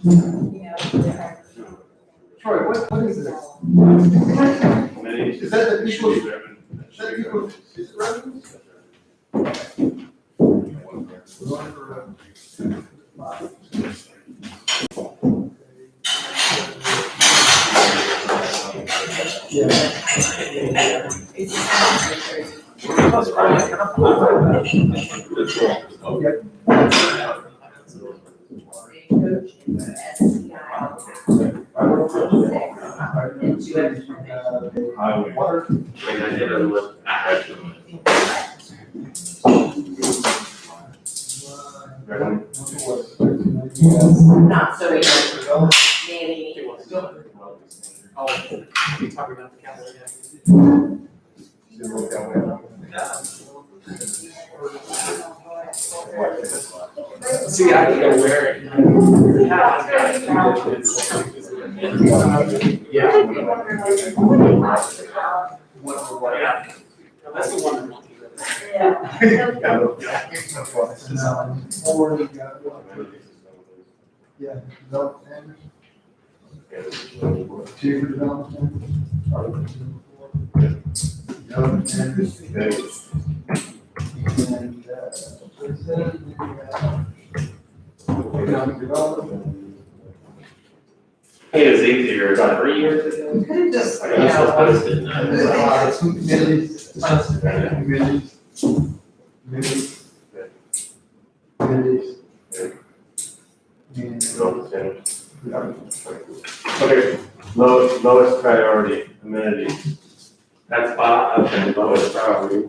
Troy, what is this? Is that the people? Is that people? Is it revenues? Water. Not so easy. Maybe. Oh, you talking about the capital? See, I don't know where. Yeah. That's the one. Yeah, development. Chief of development. Economic development. It was easier about 3 years ago. We could have just, I guess I'll post it now. Some committees, committees. Okay, lowest priority, amenities. That's five, okay, lowest priority.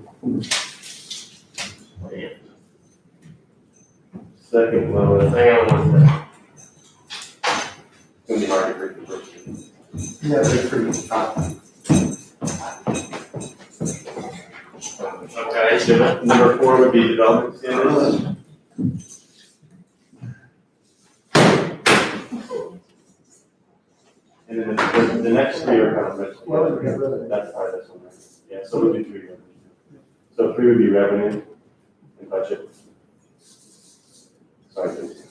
Second lowest, hang on one second. It's gonna be hard to read the first one. Yeah, they're pretty hot. Okay, so number 4 would be development standards. And then the next 3 are kind of mixed. That's part of this one, right? Yeah, so it would be 3. So 3 would be revenue and budget. Sorry, please.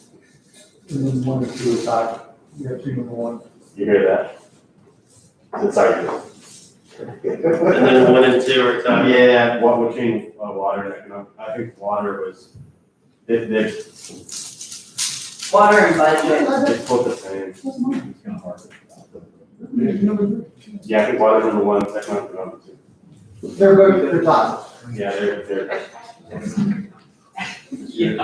And then 1 and 2 is hot. You have 2 and 1. You hear that? Sorry. And then 1 and 2 are tied. Yeah, what between water and economic, I think water was, they water and budget. both the same. Yeah, I think water's number 1, economic number 2. They're both, they're top. Yeah, they're. Yeah.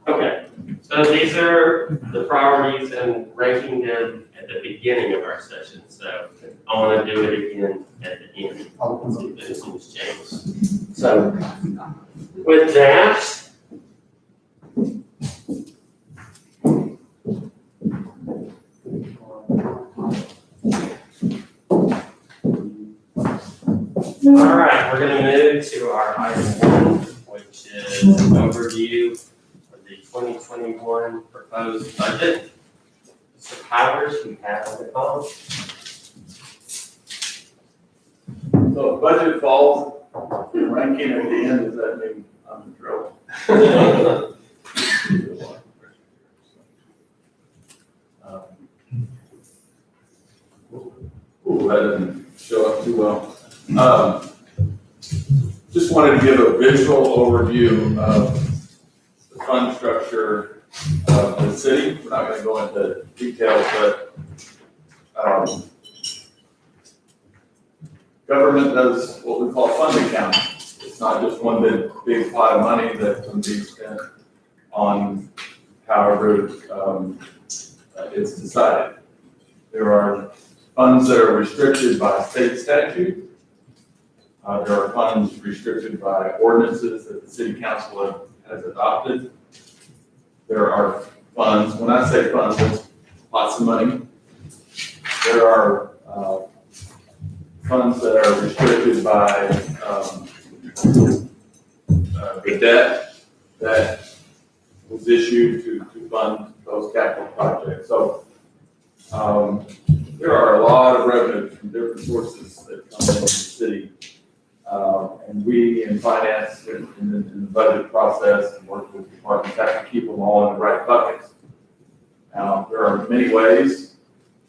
Okay, so these are the priorities and ranking them at the beginning of our session. So I want to do it again at the end. See if anything's changed. So with that, all right, we're going to move to our item 1, which is an overview of the 2021 proposed budget. Mr. Powers, you have the call. So budget falls, ranking at the end, does that mean I'm in trouble? Ooh, that didn't show up too well. Just wanted to give a visual overview of the fund structure of the city. We're not going to go into details, but government does what we call fund accounting. It's not just one big pot of money that can be spent on however it's decided. There are funds that are restricted by state statute. There are funds restricted by ordinances that the city council has adopted. There are funds, when I say funds, it's lots of money. There are funds that are restricted by the debt that was issued to fund those capital projects. So there are a lot of revenues from different sources that come into the city And we in finance, in the budget process, and work with departments, have to keep them all in the right buckets. Now, there are many ways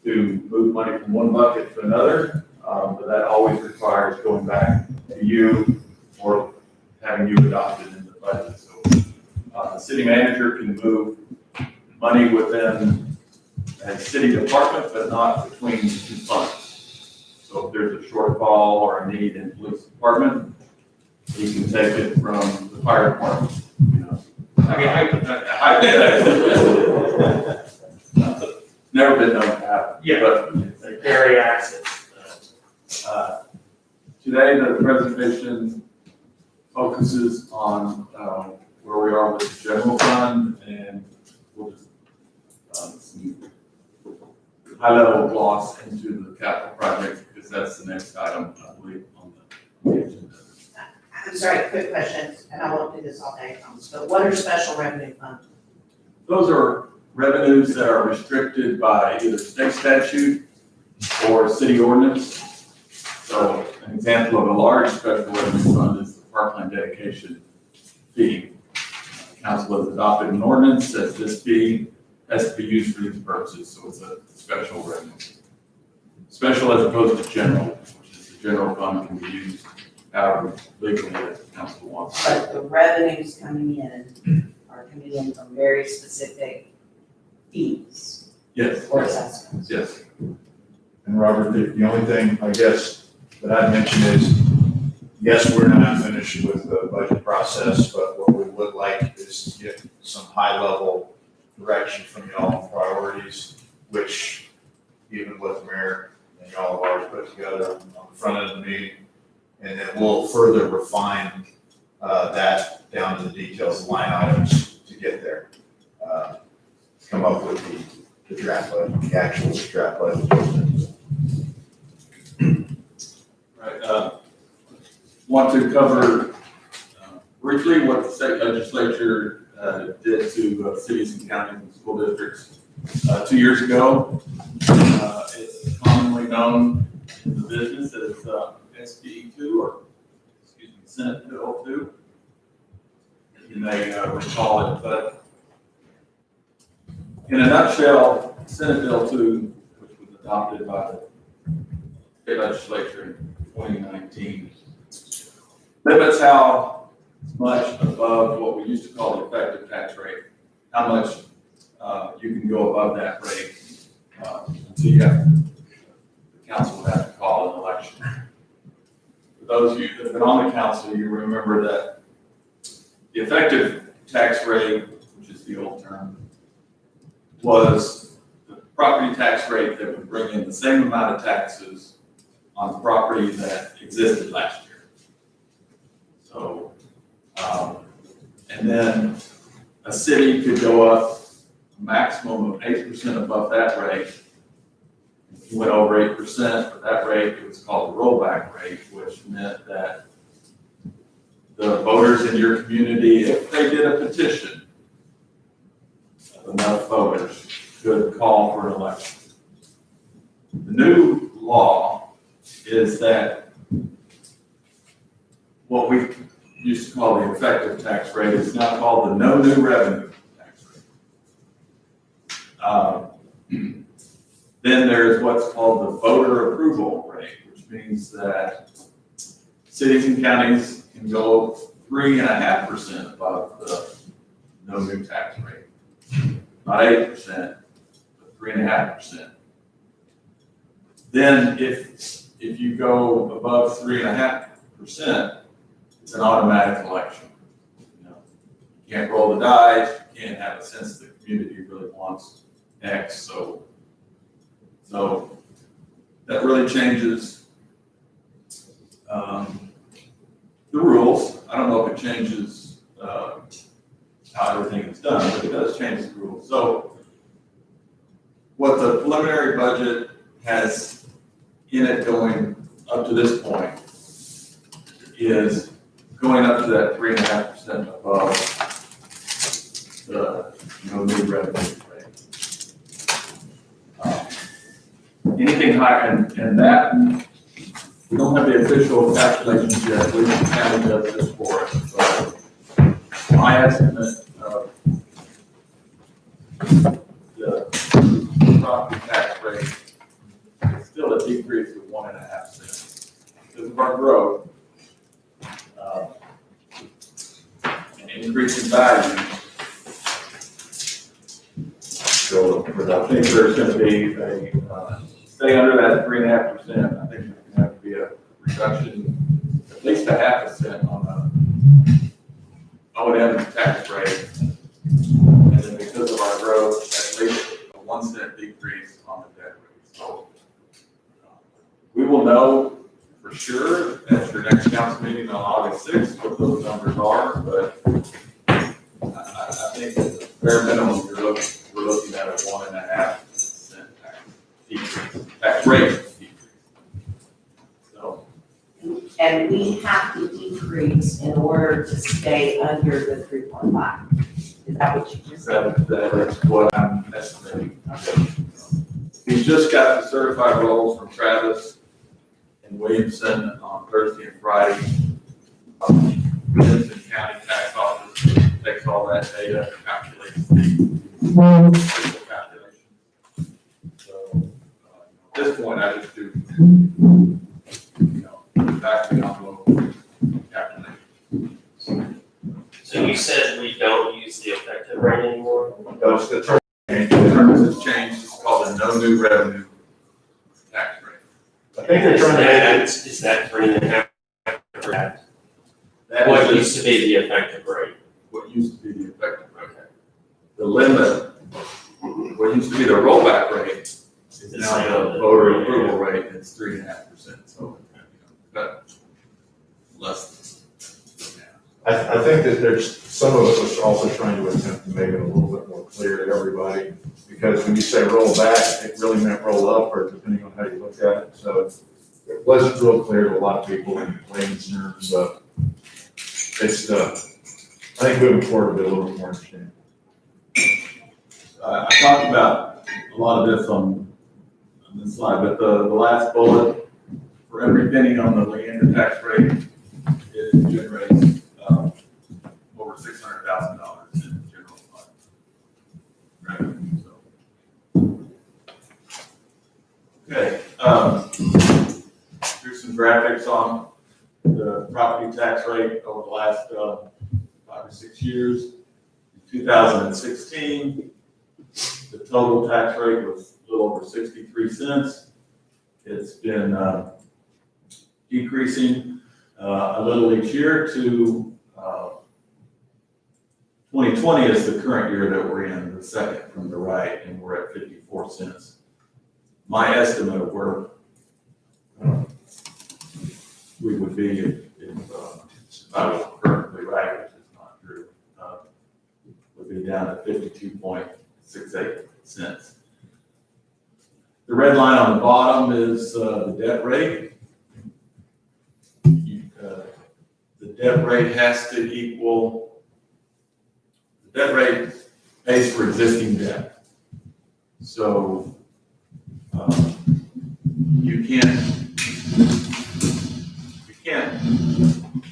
to move money from one bucket to another, but that always requires going back to you or having you adopted in the budget. So the city manager can move money within a city department, but not between the two funds. So if there's a shortfall or a need in the police department, he can take it from the fire department, you know. I mean, Never been known to happen. Yeah. But they carry access. today, the presentation focuses on where we are with the general fund, and we'll just some high-level gloss into the capital projects, because that's the next item, I believe, on the agenda. I'm sorry, quick question, and I won't do this all day, but what are special revenue funds? Those are revenues that are restricted by either state statute or city ordinance. So an example of a large special revenue fund is the parkland dedication fee. Council has adopted an ordinance that this fee has to be used for these purposes, so it's a special revenue. Special as opposed to general, which is the general fund can be used however legally that the council wants. But the revenues coming in are coming in from very specific fees Yes, or yes, assessments. yes. And Robert, the only thing I guess that I'd mention is, yes, we're not finished with the budget process, but what we would like is to get some high-level direction from y'all on priorities, which even with the mayor and y'all have already put together on the front end of the meeting. And then we'll further refine that down to the details, line items to get there. Come up with the draft budget, the actual draft budget. Right, want to cover briefly what the state legislature did to cities and counties and school districts 2 years ago. It's commonly known in the business as SB 2, or excuse me, Senate Bill 2. You may recall it, but in a nutshell, Senate Bill 2, which was adopted by the state legislature in 2019, limits how much above what we used to call the effective tax rate, how much you can go above that rate until you have, the council would have to call an election. For those of you that have been on the council, you remember that the effective tax rate, which is the old term, was the property tax rate that would bring in the same amount of taxes on the property that existed last year. So, and then a city could go up a maximum of 8% above that rate. If you went over 8% for that rate, it was called the rollback rate, which meant that the voters in your community, if they did a petition, enough voters could call for an election. The new law is that what we used to call the effective tax rate is now called the no new revenue tax rate. Then there's what's called the voter approval rate, which means that cities and counties can go 3.5% above the no new tax rate. Not 8%, but 3.5%. Then if you go above 3.5%, it's an automatic election. You know, you can't roll the dice, you can't have a sense the community really wants X, so that really changes the rules. I don't know if it changes how everything is done, but it does change the rules. So what the preliminary budget has in it going up to this point is going up to that 3.5% above the no new revenue rate. Anything higher, and that We don't have the official calculations yet, which the county does this for us, but my estimate of the property tax rate is still a decrease of 1.5 cents. Because of our growth, and increase in value. So, but I think there's gonna be stay under that 3.5%, I think there's gonna have to be a reduction, at least 0.5 cent on the O&M tax rate. And then because of our growth, at least a 1 cent decrease on the debt rate. So we will know for sure at your next council meeting on August 6th what those numbers are, but I think at the bare minimum, we're looking at a 1.5 cent tax rate decrease. So, And we have to decrease in order to stay under the 3.5. Is that what you just said? that's what I'm estimating. We just got the certified rolls from Travis and Williamson on Thursday and Friday. Williamson County Tax Office takes all that data, calculates the calculation. So at this point, I just do, back to the envelope calculation. So you said we don't use the effective rate anymore? That's the term. The terms has changed, it's called a no new revenue tax rate. I think they're trying to make it. Is that 3.5%? That What is used to be the effective rate? what used to be the effective rate. The limit, what used to be the rollback rate, is now the voter approval rate, it's 3.5%, so, but less. I think that there's, some of us are also trying to attempt to make it a little bit more clear to everybody, because when you say roll back, it really meant roll up, or depending on how you look at it, so it wasn't real clear to a lot of people in layman's terms, but it's, I think moving forward, it'll be a little bit more understanding. I talked about a lot of this on this slide, but the last bullet, for every penny on the Leander tax rate, it generates over $600,000 in general fund revenue. So. Okay, here's some graphics on the property tax rate over the last 5 or 6 years. In 2016, the total tax rate was a little over 63 cents. It's been decreasing a little each year to 2020 is the current year that we're in, the second from the right, and we're at 54 cents. My estimate of where we would be if I was currently right, which is not true, would be down at 52.68 cents. The red line on the bottom is the debt rate. The debt rate has to equal, the debt rate pays for existing debt. So you can't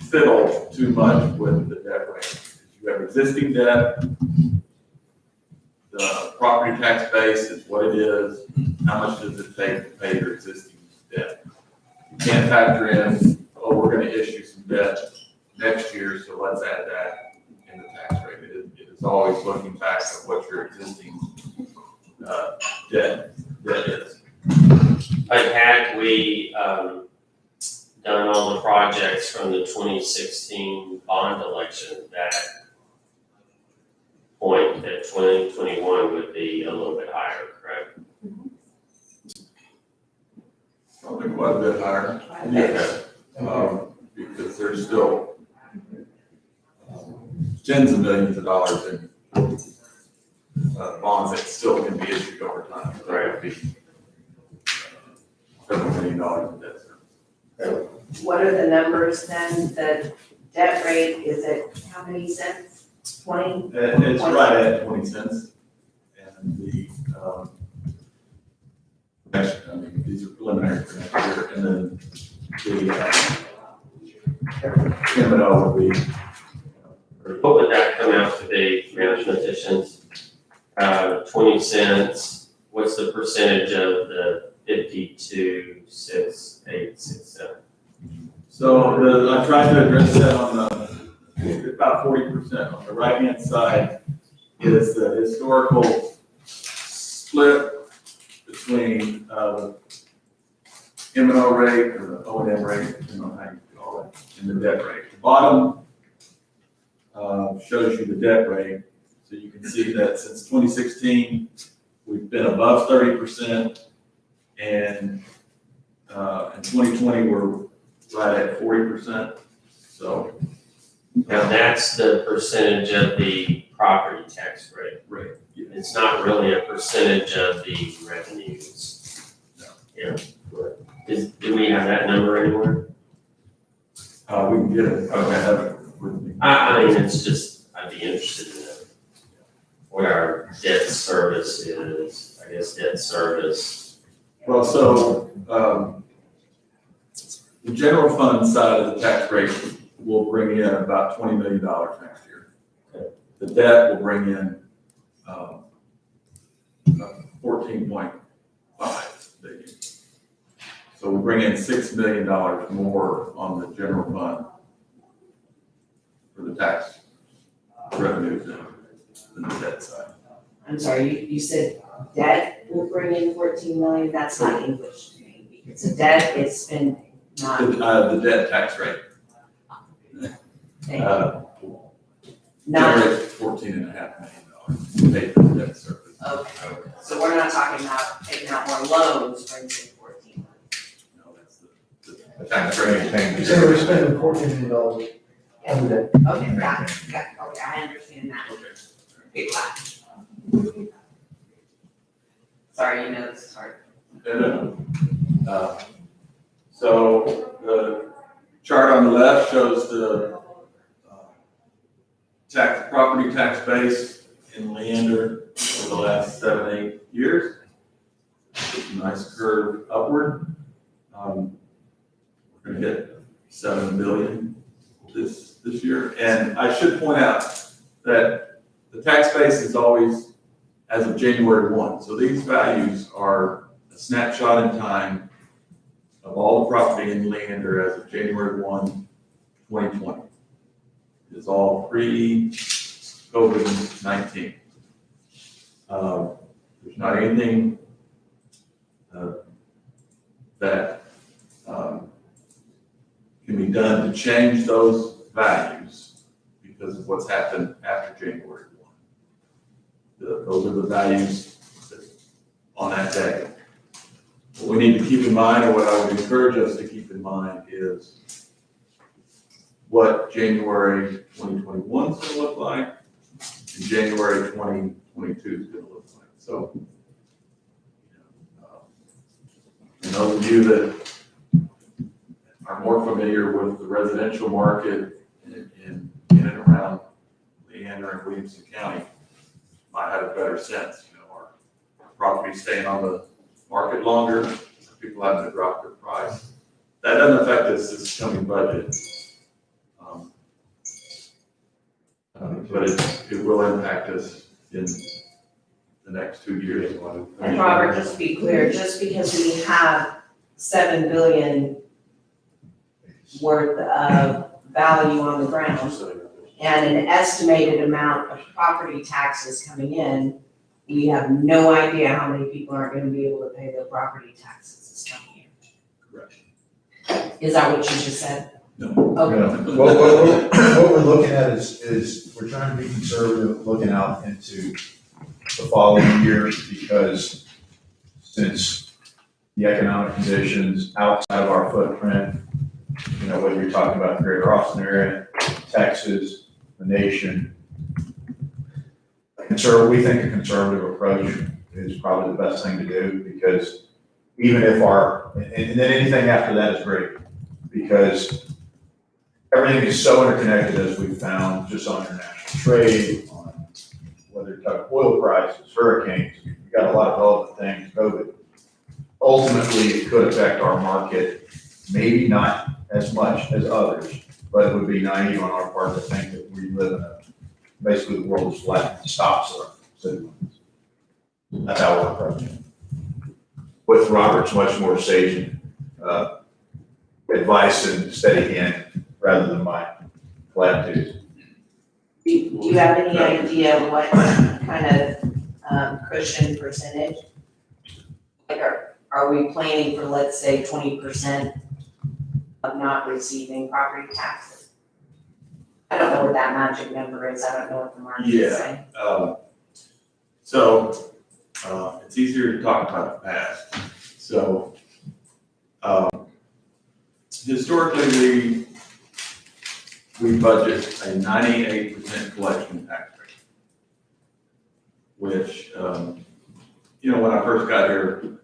fiddle too much with the debt rate. You have existing debt, the property tax base is what it is. How much does it take to pay your existing debt? You can't factor in, oh, we're going to issue some debt next year, so let's add that in the tax rate. It is always looking back at what your existing debt is. But had we done all the projects from the 2016 bond election, that point at 2021 would be a little bit higher, correct? Probably quite a bit higher. Yes. Because there's still tens of millions of dollars in bonds that still can be issued over time. So that would be several $1 million in debt service. What are the numbers then? The debt rate is at how many cents? 20? It's right at 20 cents. And the, actually, I mean, these are preliminary for next year. And then M&O would be. What would that come out to be, management additions? 20 cents, what's the percentage of the 52,687? So I tried to address that on about 40%. On the right-hand side is the historical split between M&O rate or the O&M rate, depending on how you call it, and the debt rate. The bottom shows you the debt rate. So you can see that since 2016, we've been above 30%, and in 2020, we're right at 40%. So Now, that's the percentage of the property tax rate. Right. It's not really a percentage of the revenues. No. Yeah. Do we have that number anywhere? We can get it. Okay, I have it with me. I mean, it's just, I'd be interested in that. What our debt service is, I guess debt service. Well, so the general fund side of the tax rate will bring in about $20 million next year. Okay. The debt will bring in 14.5 billion. So we bring in $6 million more on the general fund for the tax revenues than the debt side. I'm sorry, you said debt will bring in 14 million, that's not English to me, because the debt is spending, not. The debt tax rate Not, generates $14.5 million paid for the debt service. okay, so we're not talking about taking out more loans, brings in 14 million. No, that's the tax rate. You say we're spending $14 million on that. Okay, got it, okay, I understand that. Big laugh. Sorry, you know this is hard. So the chart on the left shows the property tax base in Leander for the last 7-8 years. Nice curve upward. We're gonna hit 7 billion this year. And I should point out that the tax base is always as of January 1. So these values are a snapshot in time of all the property in Leander as of January 1, 2020. It's all pre-COVID-19. There's not anything that can be done to change those values because of what's happened after January 1. Those are the values on that day. What we need to keep in mind, or what I would encourage us to keep in mind, is what January 2021 is going to look like and January 2022 is going to look like. So, and those of you that are more familiar with the residential market in and around Leander and Williamson County might have a better sense. You know, our properties staying on the market longer, people having to drop their price. That doesn't affect us this coming budget. But it will impact us in the next 2 years. And Robert, just to be clear, just because we have 7 billion worth of value on the ground and an estimated amount of property taxes coming in, we have no idea how many people aren't gonna be able to pay their property taxes this coming year. Correct. Is that what you just said? No. Okay. What we're looking at is we're trying to be conservative, looking out into the following years, because since the economic conditions outside of our footprint, you know, whether you're talking about the greater Austin area, Texas, the nation, we think a conservative approach is probably the best thing to do, because even if and then anything after that is great, because everything is so interconnected, as we've found, just on international trade, on whether you're talking oil prices, hurricanes, we've got a lot of relevant things, COVID. Ultimately, it could affect our market maybe not as much as others, but it would be naive on our part to think that we live in basically the world is flat, stops our city limits. That's how we're approaching it. With Robert's much more sage, advice and steady hand rather than my platitudes. Do you have any idea what kind of cushion percentage? Like, are we planning for, let's say, 20% of not receiving property taxes? I don't know what that magic number is, I don't know what the market is saying. It's easier to talk about the past. So, historically, we budget a 98% collection tax rate, which, when I first got here,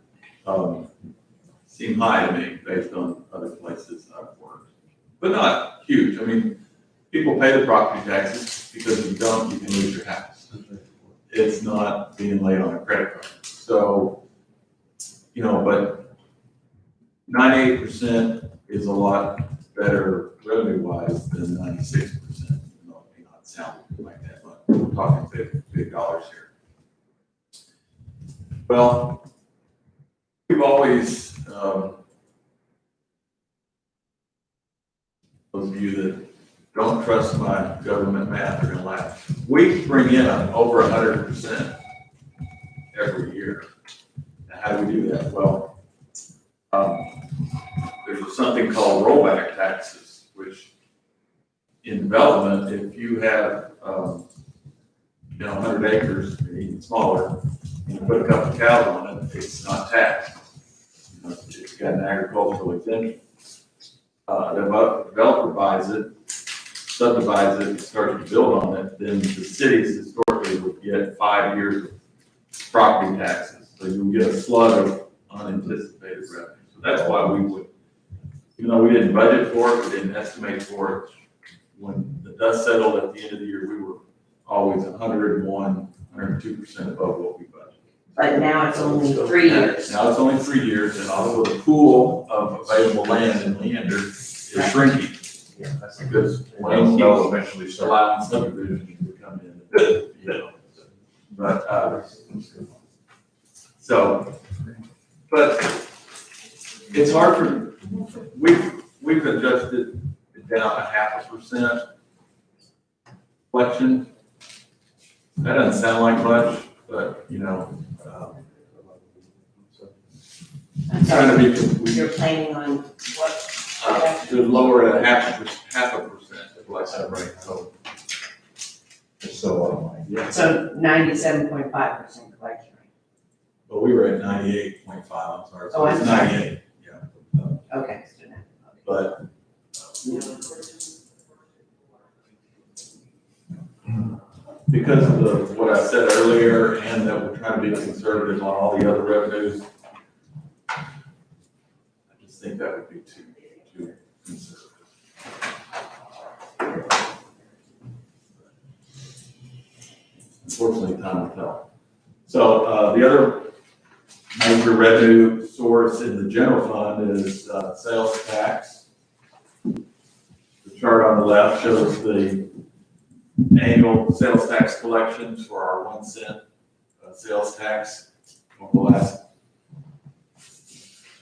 seemed high to me based on other places I've worked, but not huge. I mean, people pay the property taxes because if you don't, you can lose your house. It's not being laid on a credit card. So, but 98% is a lot better revenue-wise than 96%. It may not sound like that, but we're talking big dollars here. Well, we've always, those of you that don't trust my government math are gonna laugh. We bring in over 100% every year. Now, how do we do that? Well, there's something called rollback taxes, which in development, if you have, 100 acres, or even smaller, and you put a couple of cows on it, it's not taxed. It's got an agricultural exemption. The developer buys it, subdivides it, starts to build on it, then the cities historically would get 5 years of property taxes. So you would get a flood of unanticipated revenue. So that's why we would, even though we didn't budget for it, we didn't estimate for it, when the dust settled at the end of the year, we were always 101, 102% above what we budgeted. But now it's only 3 years. Now it's only 3 years, and also the pool of available land in Leander is shrinking. Yeah, that's Because Well, land they'll keeps eventually start. allowing subdivisions to come in, But, but it's hard for, we've adjusted it down to 0.5% collection. That doesn't sound like much, but, I'm trying sorry, to be, you're planning on what? to lower it at 0.5% of like that rate, so. It's still a lot of money. Yeah. So 97.5% collection rate. But we were at 98.5, I'm sorry. So Oh, I'm it's sorry. 98, yeah. Okay. But because of what I said earlier, and that we're trying to be conservative on all the other revenues, I just think that would be too conservative. Unfortunately, time will tell. So the other major revenue source in the general fund is sales tax. The chart on the left shows the annual sales tax collections for our 1 cent sales tax over the last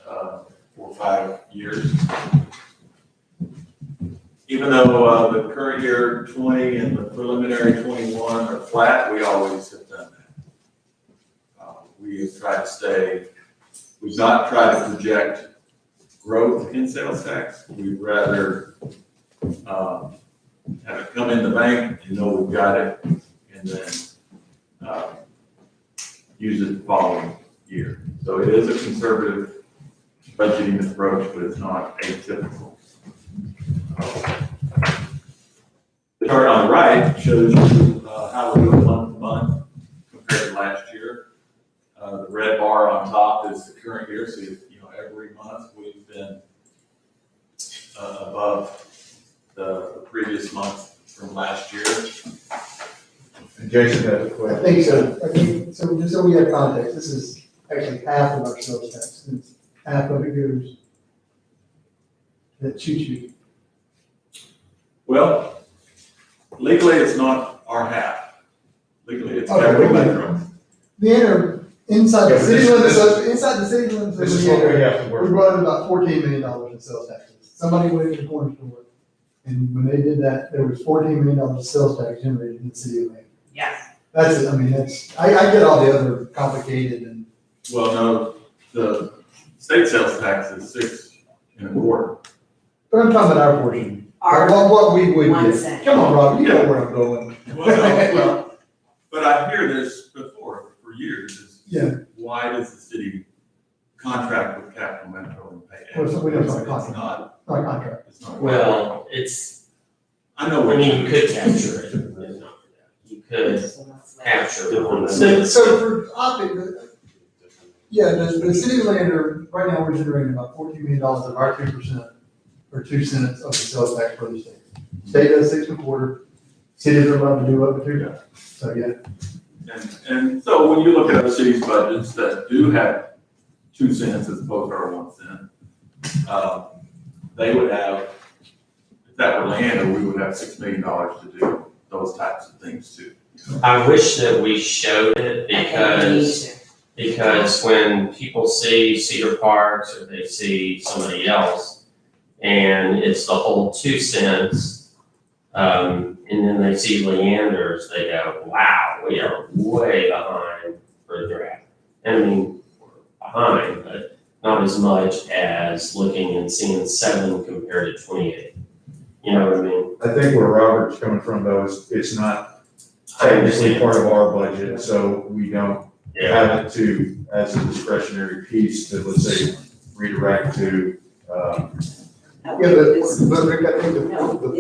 4 or 5 years. Even though the current year 20 and the preliminary 21 are flat, we always have done that. We have tried to stay, we've not tried to project growth in sales tax. We'd rather have it come in the bank and know we've got it, and then use it the following year. So it is a conservative budgeting approach, but it's not atypical. The chart on the right shows you how we're doing month to month compared to last year. The red bar on top is the current year, so every month we've been above the previous month from last year. And Jason has a I question. think so. So just so we have context, this is actually half of our sales tax. Half of it goes that shoots you. Well, legally, it's not our half. Legally, it's Okay, Capital legally. Metro. Leander, inside Yeah, the but city this- limits, this- inside the city limits of This is what we Leander, have to we work with. brought in about $14 million in sales taxes. Somebody went in the corner store, and when they did that, there was $14 million of sales tax generated in the city of Leander. Yes. That's it, I mean, I get all the other complicated and, Well, no, the state sales tax is 6 1/4. but I'm talking about our portion. Our What we would 1 get. cent. Come on, Rob, you know where I'm going. Well, but I hear this before, for years, is Yeah. why does the city contract with Capital Metro and pay? Well, so we don't have a It's contract. not, Not a contract. it's not. Well, it's, I know I what mean, you could capture it, it's not for that. You could capture it on So, the. so for optic, the city of Leander, right now, we're generating about $14 million of our 2%, or 2 cents of the sales tax for the state. State does 6 1/4, cities are allowed to do up to 2. So, yeah. And so when you look at other cities' budgets that do have 2 cents as opposed to our 1 cent, they would have, if that were Leander, we would have $6 million to do those types of things too. I wish that we showed it because when people see Cedar Parks or they see somebody else and it's the whole 2 cents, and then they see Leander's, they go, wow, we are way behind where they're at. And I mean, we're behind, but not as much as looking and seeing 7 compared to 28. You know what I mean? I think where Robert's coming from though is it's not I technically understand. part of our budget, so we don't Yeah, have it to, as a discretionary piece to, let's say, redirect to, Yeah, but Rick, I think the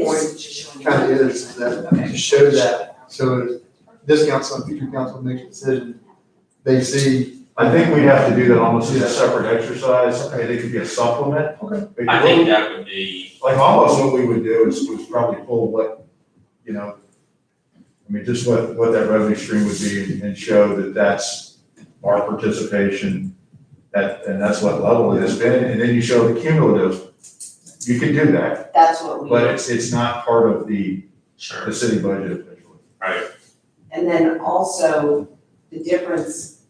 point kind of is that to show that, so this council and future council makes a decision, they see. I think we'd have to do that almost as a separate exercise, and it could be a supplement. Okay. I think that would be, Like almost what we would do is probably pull what, you know, I mean, just what that revenue stream would be and show that that's our participation, and that's what level it has been, and then you show the cumulative. You can do that, That's what we. but it's not part of the sure, city budget officially. right? And then also the difference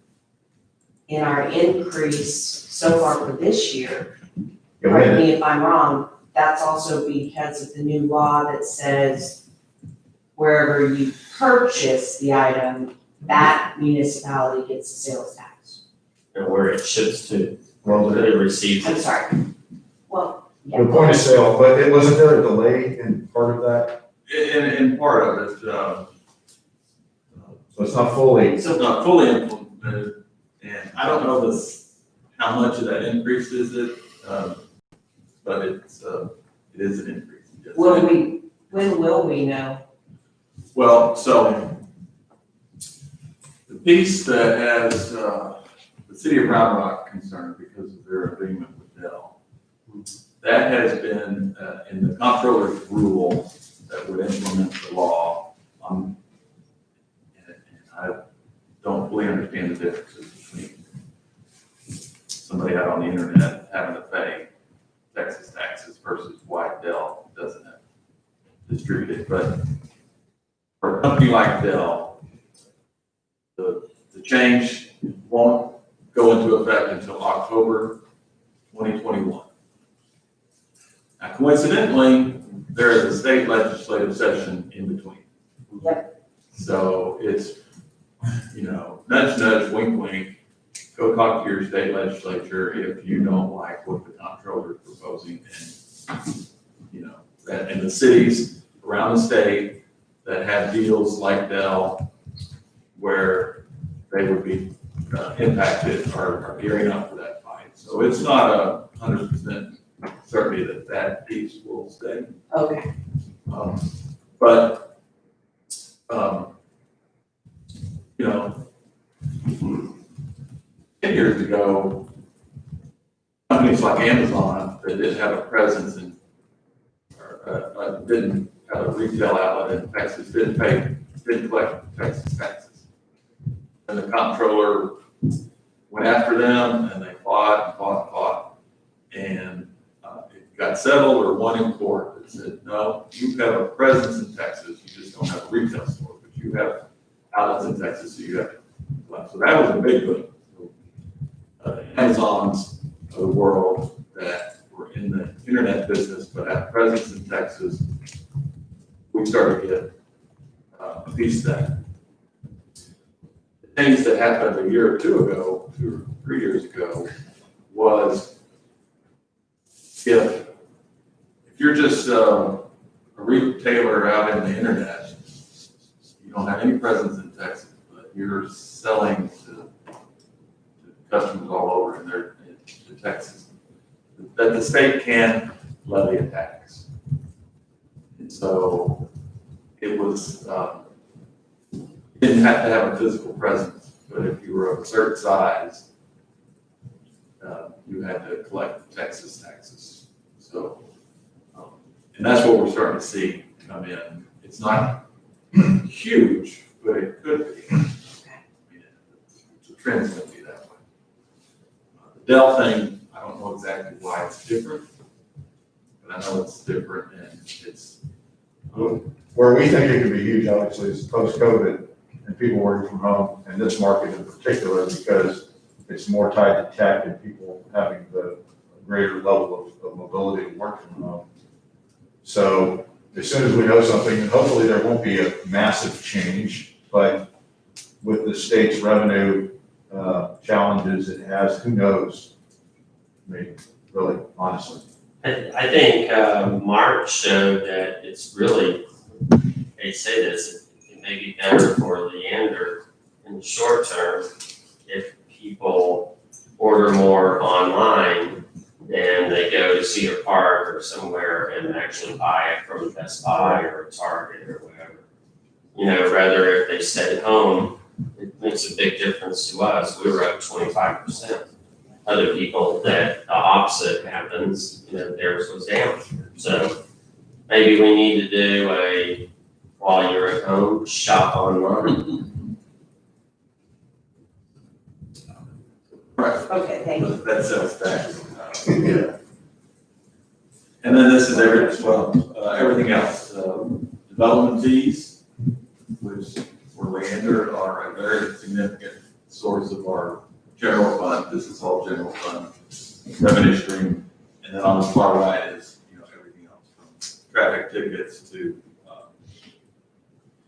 in our increase so far for this year, Yeah, we correct had- me if I'm wrong, that's also because of the new law that says wherever you purchase the item, that municipality gets the sales tax. And where it ships to, Well, where it receives I'm it. sorry. Well, yeah. the point of sale, but it wasn't there a delay in part of that, In part of it, so it's not fully. it's not fully implemented, and I don't know how much of that increase is it, but it is an increase. Yes. When will we know? Well, so the piece that has, the city of Round Rock concerned because of their agreement with Dell, that has been, in the comptroller's rule that would implement the law. And I don't fully understand the differences between somebody out on the internet having to pay Texas taxes versus why Dell doesn't have to distribute it. But for a company like Dell, the change won't go into effect until October 2021. Now coincidentally, there is a state legislative session in between. Yep. So it's, nudge, nudge, wink, wink, go talk to your state legislature if you don't like what the comptroller is proposing. And, and the cities around the state that have deals like Dell where they would be impacted are gearing up for that fight. So it's not 100% certainty that piece will stay. Okay. But 10 years ago, companies like Amazon that didn't have a presence in, or didn't have a retail outlet in Texas, didn't collect Texas taxes. And the comptroller went after them, and they fought, and got settled or won in court that said, no, you have a presence in Texas, you just don't have a retail store, but you have outlets in Texas, so you have. So that was a big boom. Amazons of the world that were in the internet business but had presence in Texas, we started to get a piece of that. The things that happened a year or two ago, 2 or 3 years ago, was if you're just a retailer out in the internet, you don't have any presence in Texas, but you're selling to customers all over in Texas, that the state can levy a tax. And so it was, you didn't have to have a physical presence, but if you were of a certain size, you had to collect Texas taxes. So, and that's what we're starting to see come in. It's not huge, but it could be. The trend's going to be that way. The Dell thing, I don't know exactly why it's different, but I know it's different, and it's. Where we think it could be huge, obviously, is post-COVID and people working from home, and this market in particular, because it's more tied to tech and people having the greater level of mobility to work from home. So as soon as we know something, and hopefully there won't be a massive change, but with the state's revenue challenges it has, who knows? I mean, really, honestly. I think March showed that it's really, they say this, it may be better for Leander in the short term if people order more online than they go to Cedar Park or somewhere and actually buy it from Best Buy or Target or whatever. You know, rather if they stay home, it makes a big difference to us. We were up 25%. Other people that the opposite happens, you know, theirs was down. So maybe we need to do a, while you're at home, shop online. Right. Okay, thank you. That sells tax. Yeah. And then this is everything else. Development fees, which for Leander are a very significant source of our general fund. This is all general fund revenue stream. And then on the far right is, you know, everything else from traffic tickets to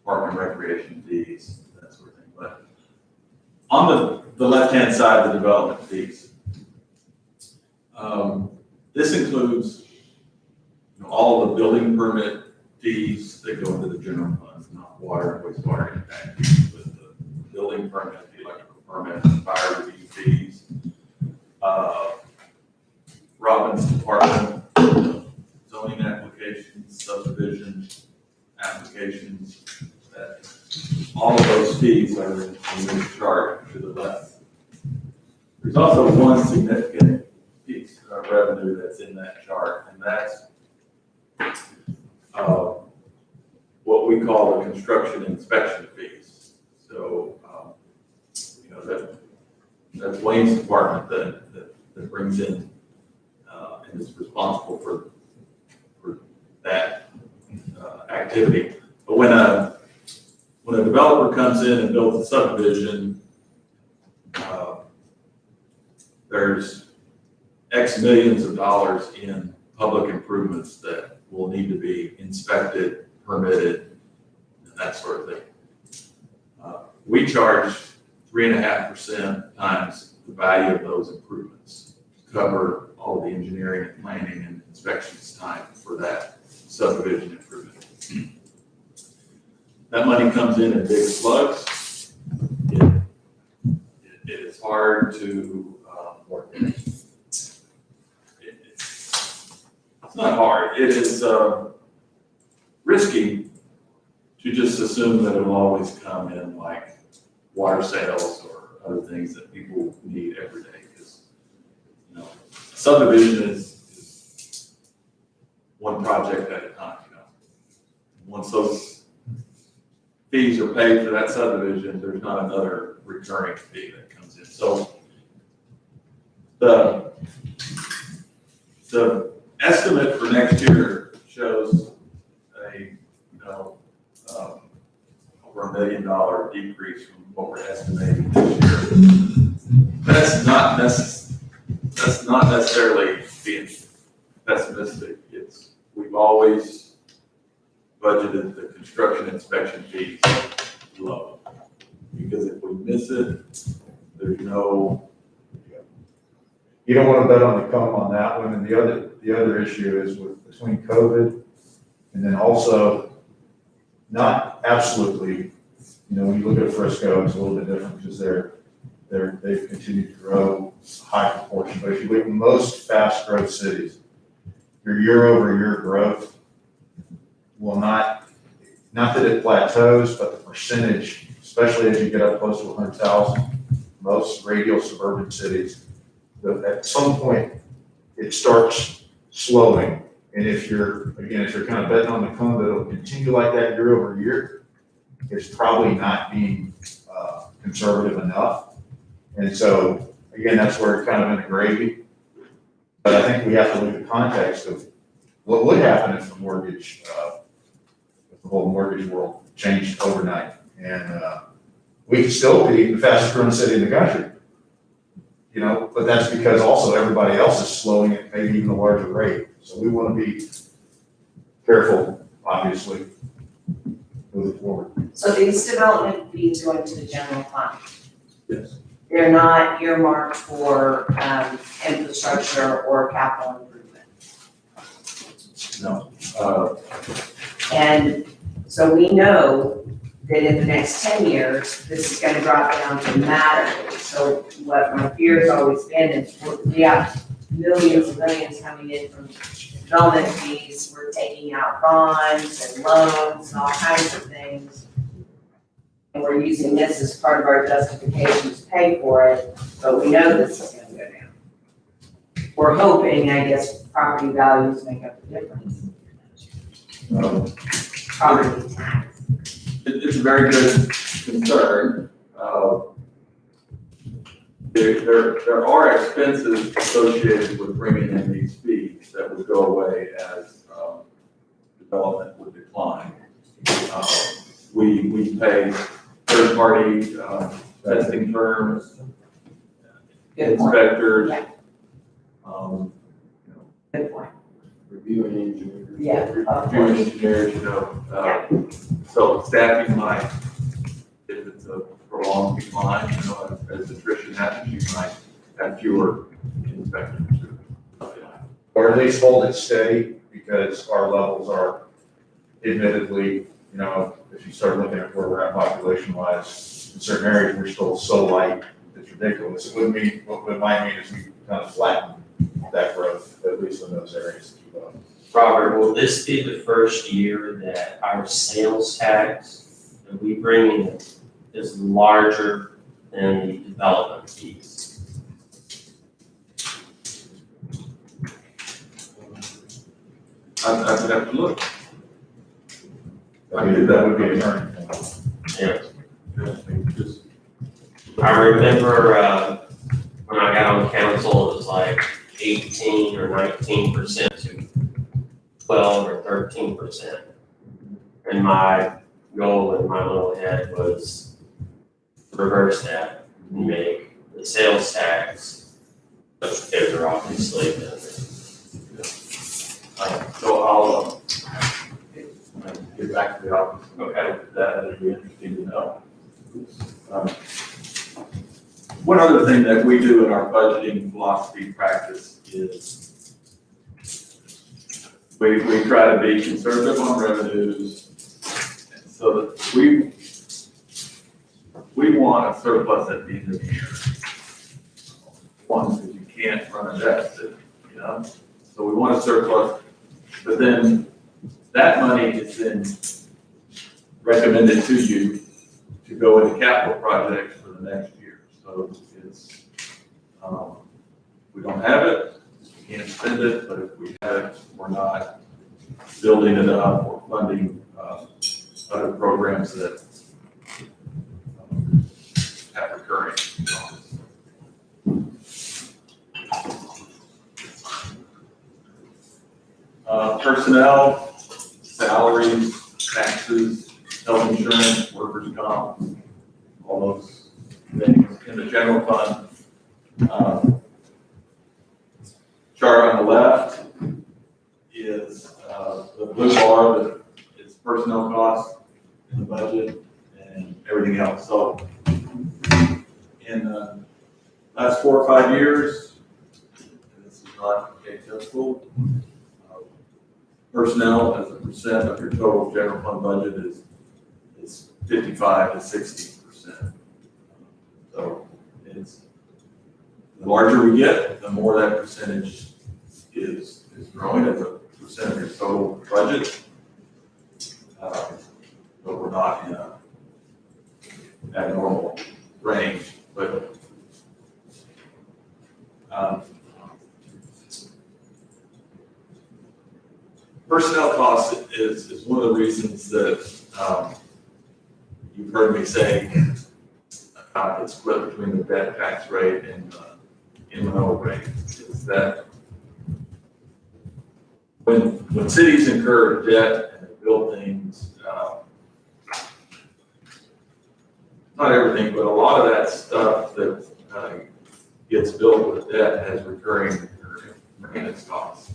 park and recreation fees, that sort of thing. But on the left-hand side, the development fees. This includes, you know, all the building permit fees that go into the general fund, not water and wastewater impact fees, but the building permit, the electrical permit, fire review fees. Robin's department, zoning applications, subdivision applications, all of those fees are in this chart to the left. There's also one significant piece of revenue that's in that chart, and that's what we call the construction inspection fees. So, you know, that's Wayne's department that brings in and is responsible for that activity. But when a developer comes in and builds a subdivision, there's X millions of dollars in public improvements that will need to be inspected, permitted, and that sort of thing. We charge 3.5% times the value of those improvements to cover all the engineering and planning and inspections time for that subdivision improvement. That money comes in big slugs. It is hard to work with. It's not hard. It is risky to just assume that it will always come in like water sales or other things that people need every day. Because, you know, subdivision is one project at a time. You know, once those fees are paid for that subdivision, there's not another recurring fee that comes in. So the estimate for next year shows over $1 million decrease from what we're estimating this year. That's not necessarily being pessimistic. We've always budgeted the construction inspection fees low. Because if we miss it, there's no. You don't want to bet on the come on that one. And the other issue is between COVID and then also not absolutely, when you look at Frisco, it's a little bit different because they've continued to grow a high proportion. But if you look at most fast growth cities, your year-over-year growth will not that it plateaus, but the percentage, especially as you get up close to 100,000, most radial suburban cities, at some point it starts slowing. And if you're kind of betting on the come that it'll continue like that year over year, it's probably not being conservative enough. And so, again, that's where it's kind of in the gravy. But I think we have to look at the context of what would happen if the whole mortgage world changed overnight. And we could still be the fastest growing city in the country. But that's because also everybody else is slowing at maybe even a larger rate. So we want to be careful, obviously, moving forward. So these development fees go into the general fund. Yes. They're not earmarked for infrastructure or capital improvement. No. And so we know that in the next 10 years, this is gonna drop down dramatically. So what my fear has always been is we have millions and millions coming in from development fees. We're taking out bonds and loans and all kinds of things. And we're using this as part of our justification to pay for it, but we know this is gonna go down. We're hoping, I guess, property values make up the difference. Property tax. It's a very good concern. There are expenses associated with bringing in these fees that would go away as development would decline. We pay third-party testing firms, Good point. inspectors. Yeah. Good point. Reviewing engineers. Yeah, of Reviewing course. engineers, so staffing might, if it's a prolonged decline, as attrition happens, you might have fewer inspectors. Or at least hold it steady, because our levels are admittedly, if you start looking at where we're at population-wise, in certain areas, we're still so light, it's ridiculous. What it might mean is we kind of flatten that growth, at least in those areas. Robert, will this be the first year that our sales tax that we bring in is larger than the development fees? I'd have to look. That would be a turning point. Yeah. Just I remember when I got on council, it was like 18 or 19% to 12 or 13%. And my goal in my little head was to reverse that and make the sales tax much bigger, obviously, than so I'll get back to the office. Okay. That'd be interesting to know. One other thing that we do in our budgeting philosophy practice is we try to be conservative on revenues, so that we want a surplus at the end of the year. One, because you can't run a deficit, so we want a surplus, but then that money is then recommended to you to go into capital projects for the next year. So it's, we don't have it, we can't spend it, but if we have it, we're not building it up or funding other programs that have recurring costs. Personnel, salaries, taxes, health insurance, workers' comp, all those things in the general fund. Chart on the left is the blue bar that is personnel costs in the budget and everything else. So in the last 4 or 5 years, and this is not atypical, personnel as a percent of your total general fund budget is 55 to 60%. So it's, the larger we get, the more that percentage is growing as a percent of your total budget. But we're not in a abnormal range, but personnel costs is one of the reasons that you've heard me say it's split between the debt tax rate and the M&O rate. Is that when cities incur debt and build things, not everything, but a lot of that stuff that gets built with debt has recurring maintenance costs.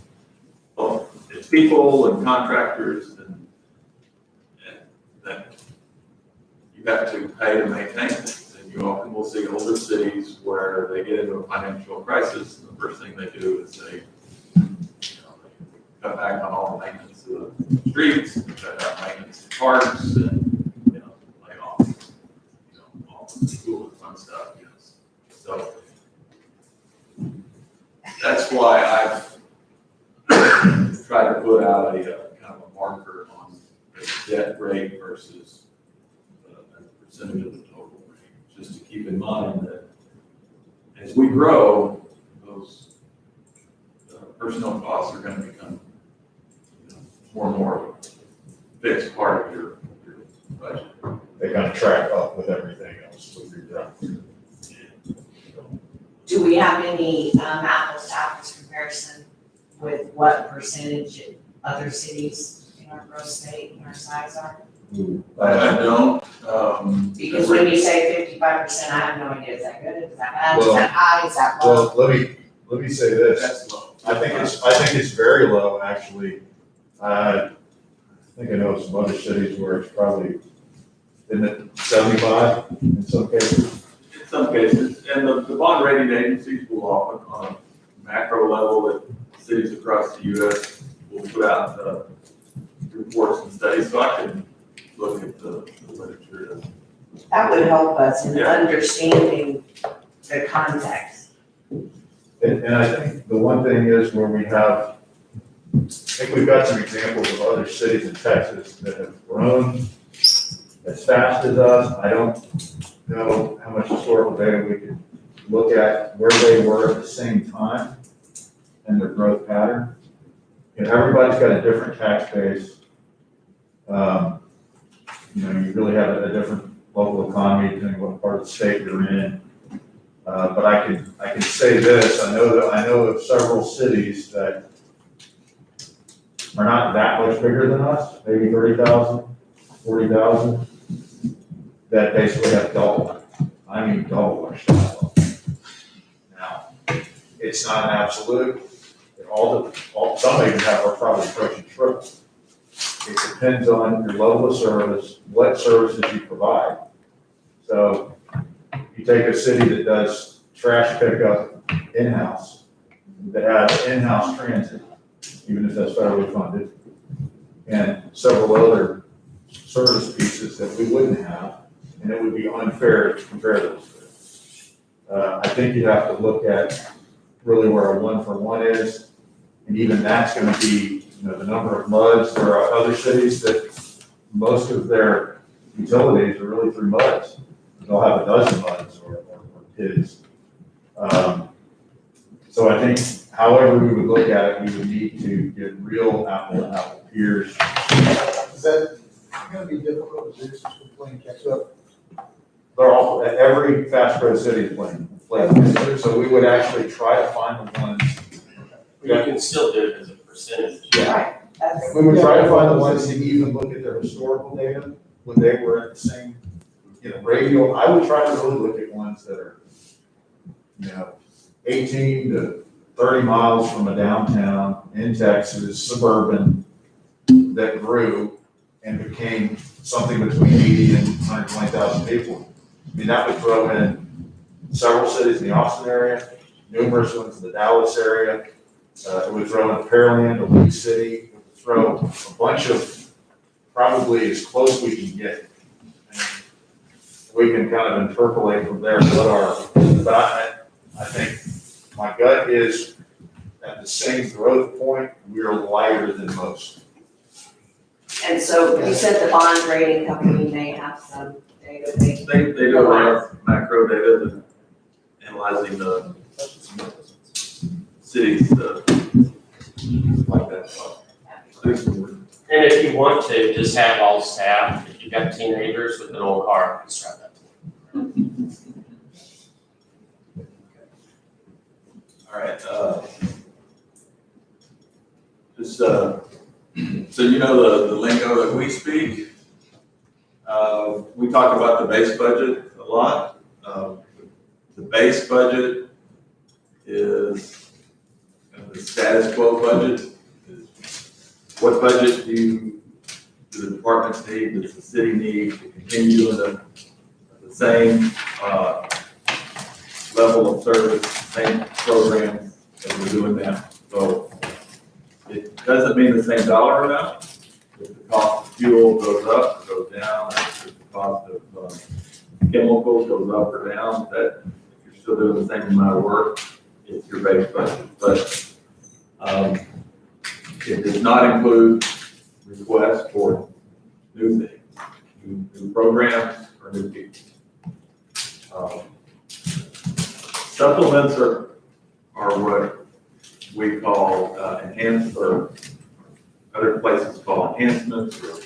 Well, it's people and contractors and that you have to pay to maintain things. And you often will see older cities where they get into a financial crisis, and the first thing they do is they cut back on all the maintenance of the streets, cut down maintenance of parks, and lay off all the cool and fun stuff. So that's why I've tried to put out a kind of a marker on the debt rate versus the percentage of the total rate, just to keep in mind that as we grow, those personnel costs are going to become more and more of a fixed part of your budget. They kind of track up with everything else with your debt. Do we have any apples to apples comparison with what percentage other cities in our growth state and our size are? I don't. Because when you say 55%, I have no idea, is that good, is that bad, is Well- that high, is that low? Well, let me say this. That's low. I think it's very low, actually. I think I know some other cities where it's probably, isn't it 75 in some cases? In some cases, and the bond rating agencies will often, on a macro level, that cities across the U.S. will put out reports and studies, so I can look at the literature. That would help us in Yeah. understanding the context. And I think the one thing is where we have, I think we've got some examples of other cities in Texas that have grown as fast as us. I don't know how much historical data we can look at where they were at the same time and their growth pattern. Everybody's got a different tax base. You really have a different local economy depending on what part of the state you're in. But I can say this, I know of several cities that are not that much bigger than us, maybe 30,000, 40,000, that basically have double. I mean, double our staff level. Now, it's not an absolute. Some even are probably approaching triple. It depends on your level of service, what services you provide. So you take a city that does trash pickup in-house, that has in-house transit, even if that's federally funded, and several other service pieces that we wouldn't have, and it would be unfair to compare those. I think you have to look at really where a 1-for-1 is, and even that's going to be, the number of MUDs. There are other cities that most of their utilities are really through MUDs. They'll have a dozen MUDs or PIDs. So I think however we would look at it, we would need to get real apple-to-apple peers. Is that gonna be difficult to do since we're playing catch up? They're all, every fast growth city is playing. So we would actually try to find the ones. You can still do it as a percentage. Right, That's, We would try to find the ones to even look at their historical data when they were at the same, radial. I would try to really look at ones that are, 18 to 30 miles from a downtown in Texas, suburban, that grew and became something between 80 and 120,000 people. I mean, that would throw in several cities in the Austin area, numerous ones in the Dallas area. It would throw in Pearland, a League City, it would throw a bunch of, probably as close we can get. And we can kind of interpolate from there but I think my gut is at the same growth point, we're lighter than most. and so you said the bond rating company may have some data. They do a lot of macro data and analyzing the cities, like that. And if you want to, just have all staff, if you've got teenagers with an old car, just drive that. All right, just, so you know the lingo that we speak. We talk about the base budget a lot. The base budget is kind of the status quo budget. What budget do the departments need, does the city need to continue in the same level of service, same program that we're doing now? So it doesn't mean the same dollar amount. If the cost of fuel goes up, goes down, if the cost of chemicals goes up or down, that if you're still doing the same amount of work, it's your base budget. But it does not include requests for new things, new programs or new people. Supplements are what we call enhanced, or other places call enhancements or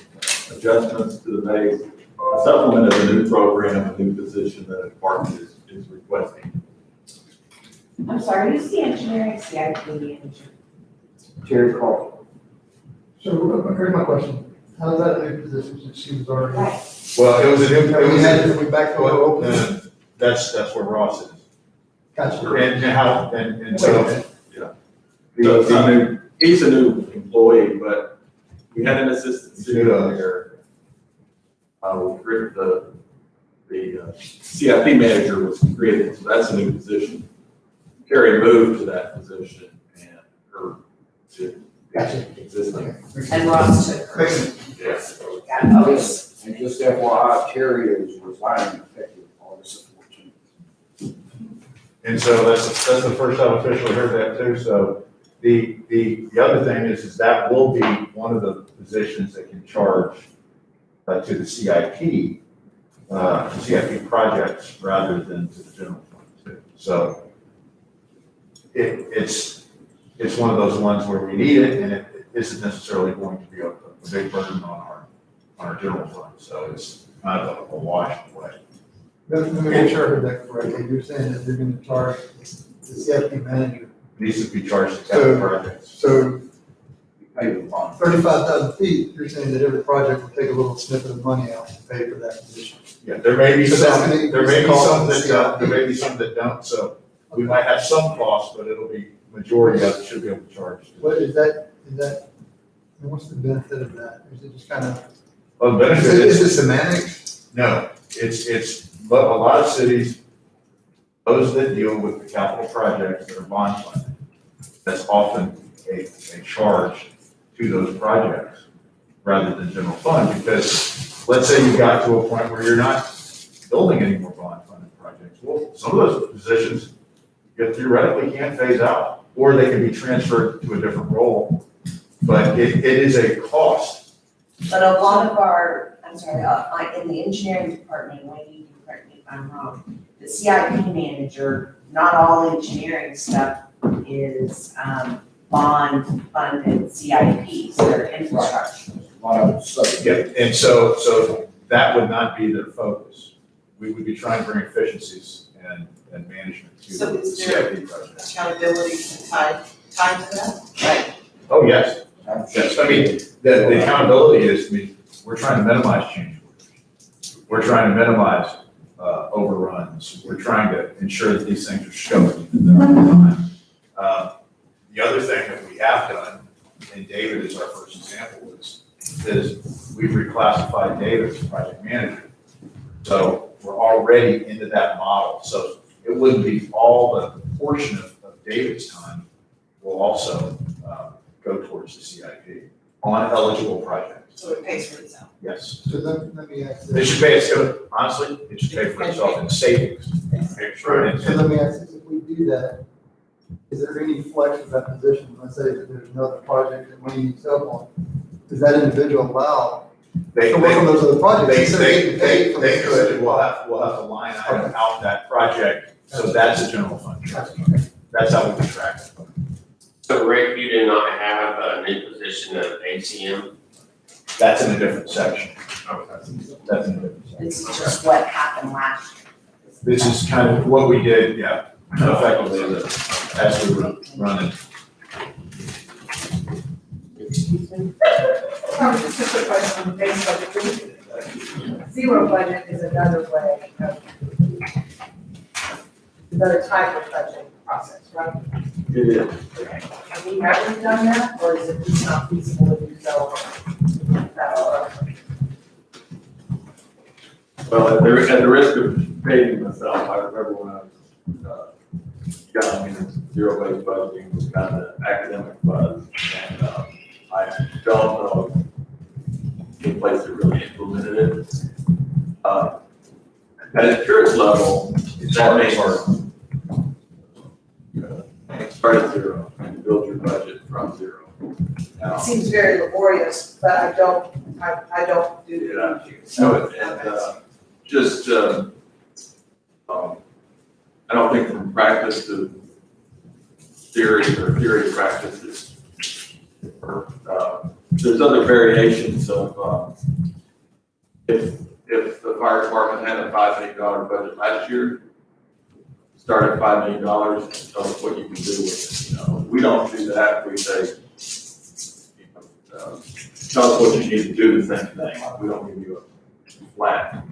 adjustments to the base. A supplement is a new program, a new position that a department is requesting. I'm sorry, who's the engineering CIP manager? Terry Cole. So, here's my question, how's that new position since she was already? Right. Well, it was a new, We had, we backfilled well, open? that's where Ross is. Gotcha. And so, So it's not new, he's a new employee, but we had an assistant city manager. The CIP manager was created, so that's a new position. Terry moved to that position and her Gotcha. existing. And Ross took her. Yeah. Got it. Okay. And just FYI, Terry is resigning effective August 14th. and so that's the first I've officially heard that too. So the other thing is that will be one of the positions that can charge to the CIP projects rather than to the general fund too. So it's one of those ones where we need it, and it isn't necessarily going to be a big burden on our general fund. So it's kind of a wash away. Let me make sure I heard that correctly, you're saying that they're gonna charge the CIP manager, It needs to be charged to capital projects. so Pay the bond. 35,000 feet, you're saying that every project will take a little snippet of money out to pay for that position. Yeah, there may be So that's some, gonna there may be increase the some cost that of don't, there may be some that don't, so we might have some costs, but it'll be, majority of it should be able to charge. What is that, what's the benefit of that? Is it just kind of, Well, the benefit is is, it semantics? no, but a lot of cities, those that deal with the capital projects that are bond funded, that's often a charge to those projects rather than general fund, because let's say you got to a point where you're not building any more bond funded projects. Well, some of those positions you theoretically can phase out, or they can be transferred to a different role, but it is a cost. But a lot of our, I'm sorry, in the engineering department, Wayne, you can correct me if I'm wrong, the CIP manager, not all engineering stuff is, bond funded CIPs, they're infrastructure. A lot of stuff. Yeah, and so that would not be their focus. We would be trying to bring efficiencies and management to So the is there CIP projects. accountability and time to that? Right. Oh, yes. Yes, I mean, the accountability is, we're trying to minimize change orders. We're trying to minimize overruns. We're trying to ensure that these things are scoped and done on time. The other thing that we have done, and David is our first example, is we've reclassified David as project manager. So we're already into that model. So it wouldn't be all the portion of David's time will also go towards the CIP on eligible projects. So it pays for itself. Yes. So let me ask It this. should pay itself, honestly, it should pay for itself in savings. So let me ask this, if we do that, is there any flex in that position? Let's say that there's another project that we need help on. Is that individual allowed They, to work on those other projects? Instead of getting paid for they the- could, we'll have to line item out that project, so that's a general fund transfer. That's how we can track it. So Rick, you do not have a new position of ACM? That's in a different section. Okay. That's in a different section. This is just what happened last year. This is kind of what we did, yeah, effectively, as we were running. Just a quick question on the base budget. Zero budget is another way of, another type of budgeting process, right? It is. Have we ever done that, or is it just not feasible to do so? Well, at the risk of dating myself, I remember when I was young and zero-based budgeting was kind of academic buzz. And I don't know any place that really implemented it. At a insurance level, that makes start at zero and build your budget from zero. Now, It seems very laborious, but I don't do Yeah. it. So, just, I don't think from practice to theory or theory to practice is, there's other variations of, if the fire department had a $5 million budget last year, start at $5 million and tell us what you can do with it, you know. We don't do that, we say, tell us what you need to do the same thing. We don't give you a flat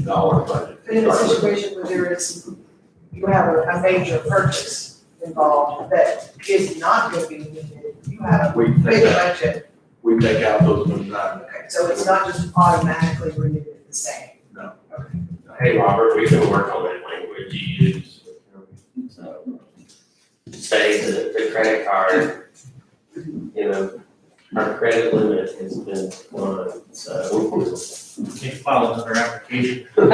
dollar budget. But in a situation where there is, you have a major purchase involved that is not going to be needed, you have We a big take out, budget, we take out those one time. okay, so it's not just automatically renewed the same. Hey, Robert, we can work on that language you use. So, say that the credit card, you know, our credit limit has been declined, so. Can't file another application. Get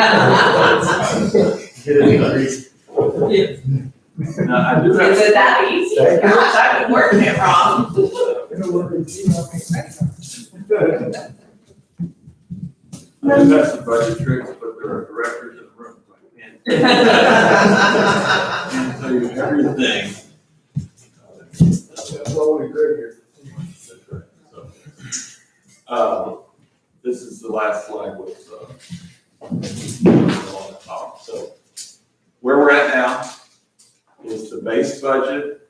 it increased. Now, I do have. Is it that easy? Gosh, I've been working it wrong. I do have some budget tricks, but there are directors in the room, so I can't tell you everything. That's what we agree here. That's right. So, this is the last slide with, on the top. So, where we're at now is the base budget,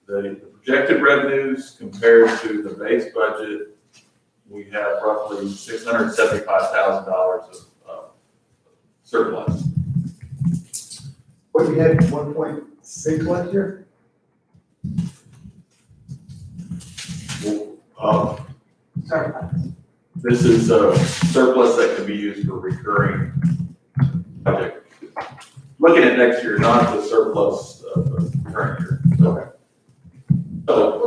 the projected revenues compared to the base budget. We have roughly $675,000 of surplus. What, we had 1.6 last year? Sorry. This is a surplus that can be used for recurring project. Looking at next year, not the surplus of the current year. So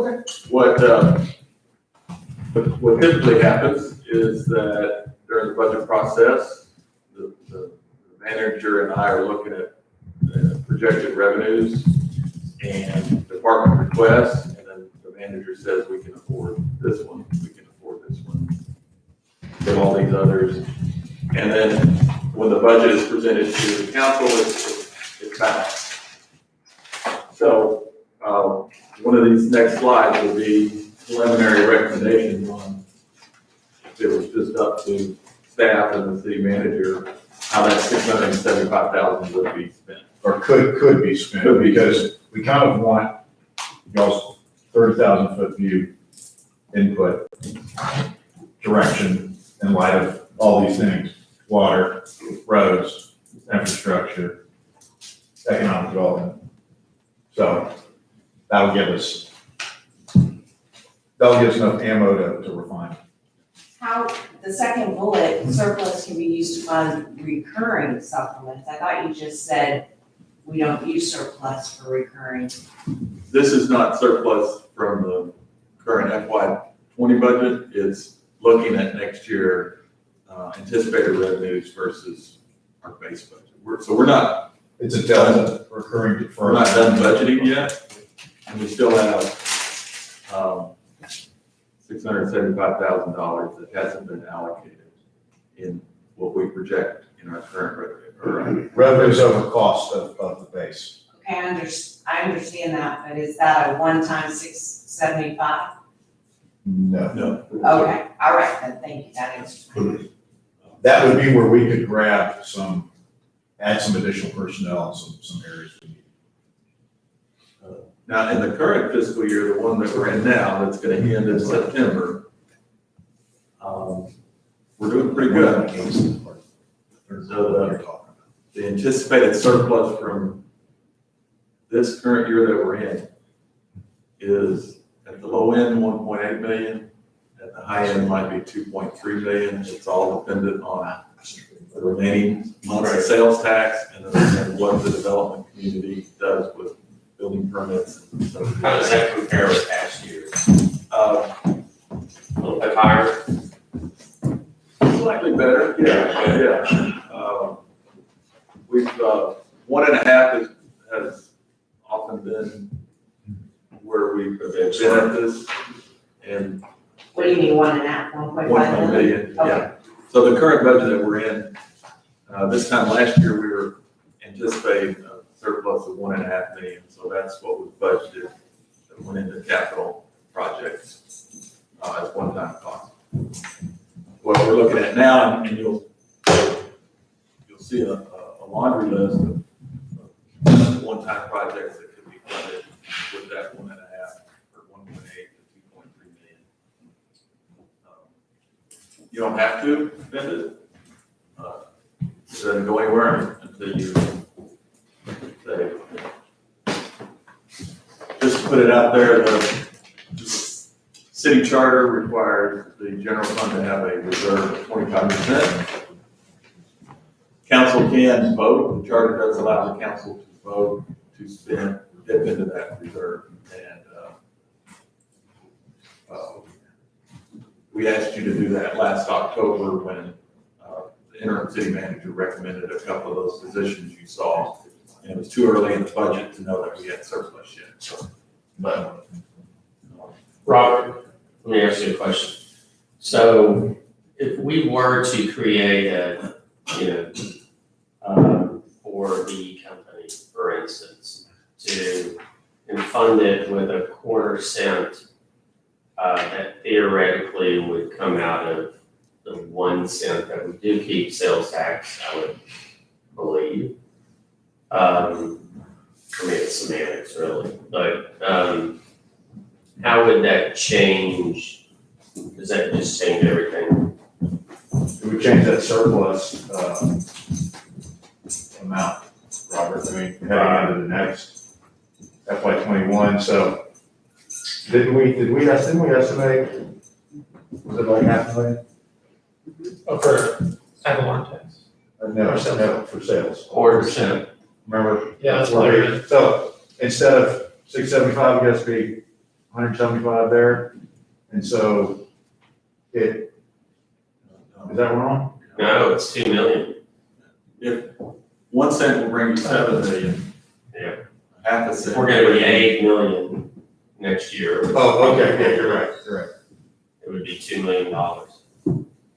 what typically happens is that during the budget process, the manager and I are looking at projected revenues and department requests, and then the manager says we can afford this one, we can afford this one, and all these others. And then when the budget is presented to the council, it's balanced. So one of these next slides will be preliminary recommendations on if it was just up to staff and the city manager, how that $675,000 would be spent. Or could be spent, Could be. because we kind of want y'all's 30,000 foot view input, direction in light of all these things, water, roads, infrastructure, economic development. So that'll give us enough ammo to refine. How, the second bullet, surplus can be used to fund recurring supplements. I thought you just said we don't use surplus for recurring. This is not surplus from the current FY20 budget, it's looking at next year, anticipated revenues versus our base budget. We're not It's a delta recurring to We're not done budgeting yet, and we still have, $675,000 that hasn't been allocated in what we project in our current revenue. revenues over cost of the base. Okay, I understand that, but is that a one-time 675? No. No. Okay, all right, then, thank you, that answers my question. That would be where we could grab add some additional personnel in some areas we need. Now, in the current fiscal year, the one that we're in now, that's gonna end in September, we're doing pretty good. The anticipated surplus from this current year that we're in is at the low end, 1.8 million. At the high end might be 2.3 million. It's all dependent on the remaining months of sales tax and what the development community does with building permits. And so How does that compare with past years? A little bit higher? Slightly better, yeah. We've, 1.5 has often been where we've been at this, and What do you mean, 1.5, 1.5 million? yeah. So the current budget that we're in, this time last year, we were anticipating a surplus of 1.5 million, so that's what was budgeted, that went into capital projects, as one-time cost. What we're looking at now, and you'll see a laundry list of one-time projects that could be funded with that 1.5 or 1.8 to 2.3 million. You don't have to spend it. It doesn't go anywhere until you say. Just to put it out there, the city charter requires the general fund to have a reserve of 25%. Council can vote, the charter does allow the council to vote to dip into that reserve. And we asked you to do that last October when the interim city manager recommended a couple of those positions you saw. And it was too early in the budget to know that we had surplus yet, so. But Robert, let me ask you a question. So if we were to create a, for the company, for instance, and fund it with a 1/4 cent, that theoretically would come out of the 1 cent that we do keep sales tax, I would believe. It's semantics really, but, how would that change? Does that just change everything? It would change that surplus, amount, Robert, I mean, heading into the next FY21, so didn't we estimate, was it like $500,000? Oh, for Avalon tax. No, for sales. 1/4%. Remember? Yeah, that's Where we- probably So instead of 675, it has to be 175 there, and so is that wrong? No, it's 2 million. if 1 cent will bring you 7 million. Yeah. Half a cent. We're gonna be 8 million next year. Oh, okay, yeah, you're right. It would be $2 million. I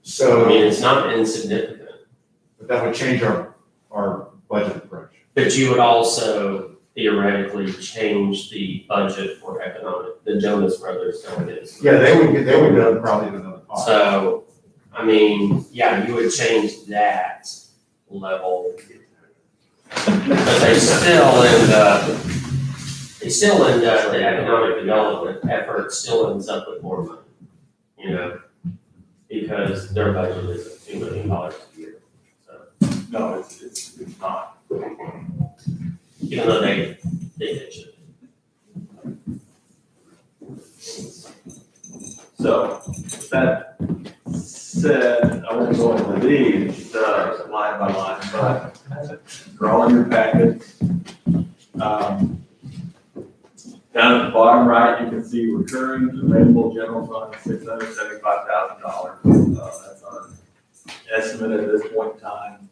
So, mean, it's not insignificant, but that would change our budget approach. but you would also theoretically change the budget for the Jonas Brothers don't get it. Yeah, they would go probably to another cost. So, I mean, yeah, you would change that level. But they still end up, the economic development effort still ends up with more money. you know, because their budget is $2 million a year. So, No, it's not. even though they think it should. So, with that said, I won't go into these, line by line, but they're all in your packets. Down at the bottom right, you can see recurring available general fund, $675,000. That's our estimate at this point in time.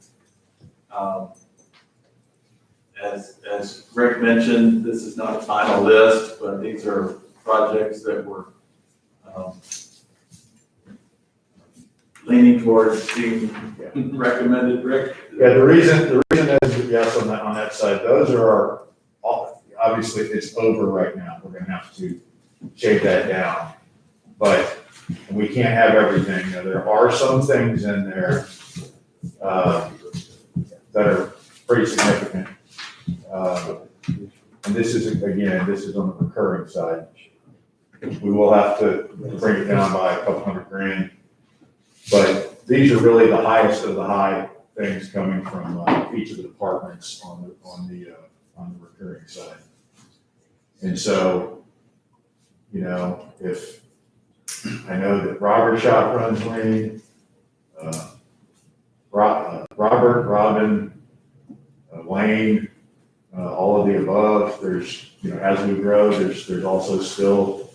As Rick mentioned, this is not a final list, but these are projects that were leaning towards being recommended, Rick? Yeah, the reason is, yes, on that side, those are our, obviously, it's over right now, we're gonna have to shave that down. But we can't have everything, you know, there are some things in there, that are pretty significant. And this is, again, this is on the recurring side. We will have to bring it down by a couple $100,000. But these are really the highest of the high things coming from each of the departments on the recurring side. And so, you know, if I know that Robert shop runs lean, Robert, Robin, Wayne, all of the above. There's, you know, as we grow, there's also still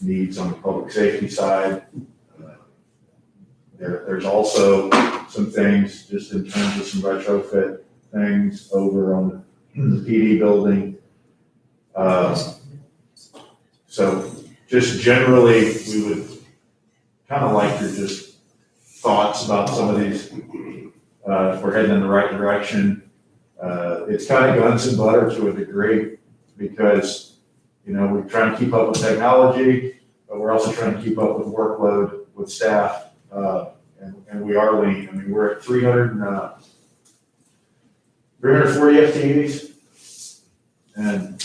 needs on the public safety side. There's also some things just in terms of some retrofit things over on the PD building. So just generally, we would kind of like your just thoughts about some of these, if we're heading in the right direction. It's kind of guns and butter to a degree because, you know, we're trying to keep up with technology, but we're also trying to keep up with workload with staff. And we are lean. I mean, we're at 340 FTEs. And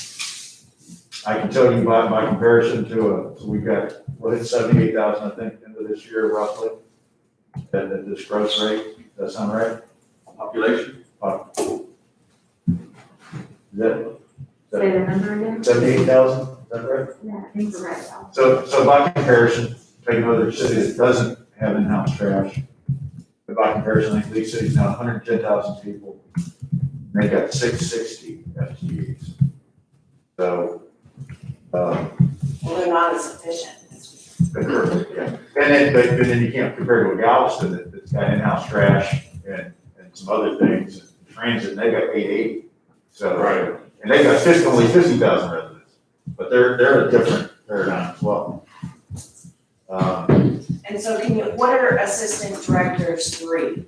I can tell you by comparison to so we've got, what is 78,000, I think, into this year roughly, at this growth rate. Does that sound right? Population? Is that Say the number again? 78,000? Is that right? Yeah, I think we're right now. So by comparison, take another city that doesn't have in-house trash. But by comparison, I think League City's now 110,000 people. And they got 660 FTEs. So, Well, they're not as efficient as but then you can't compare to a Galveston that's got in-house trash and some other things, and transit, and they got 880. So, Right. And they got only 50,000 residents, but they're a different paradigm as well. And so what are assistant directors 3?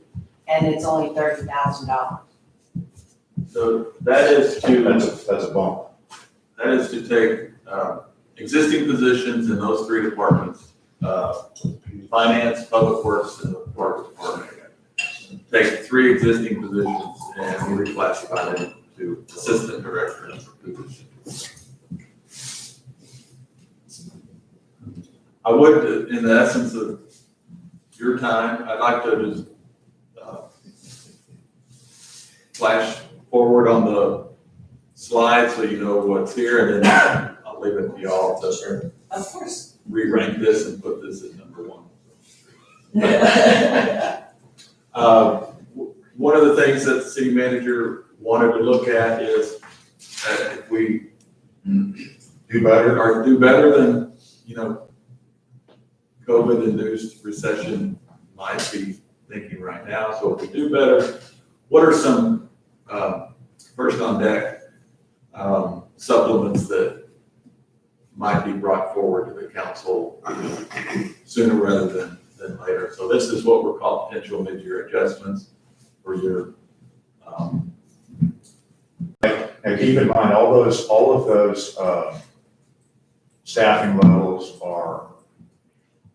And it's only $30,000. So that is to, That's a bump. that is to take existing positions in those 3 departments, finance, public works, and the parks department. Take 3 existing positions and reclassify them to assistant director positions. I would, in the essence of your time, I'd like to just flash forward on the slide so you know what's here, and then I'll leave it to y'all to Of course. re-rank this and put this at number 1. One of the things that the city manager wanted to look at is if we Do better. or do better than, you know, COVID-induced recession might be thinking right now. So if we do better, what are some first on deck supplements that might be brought forward to the council sooner rather than later? So this is what we're calling potential mid-year adjustments for your And keep in mind, all of those staffing levels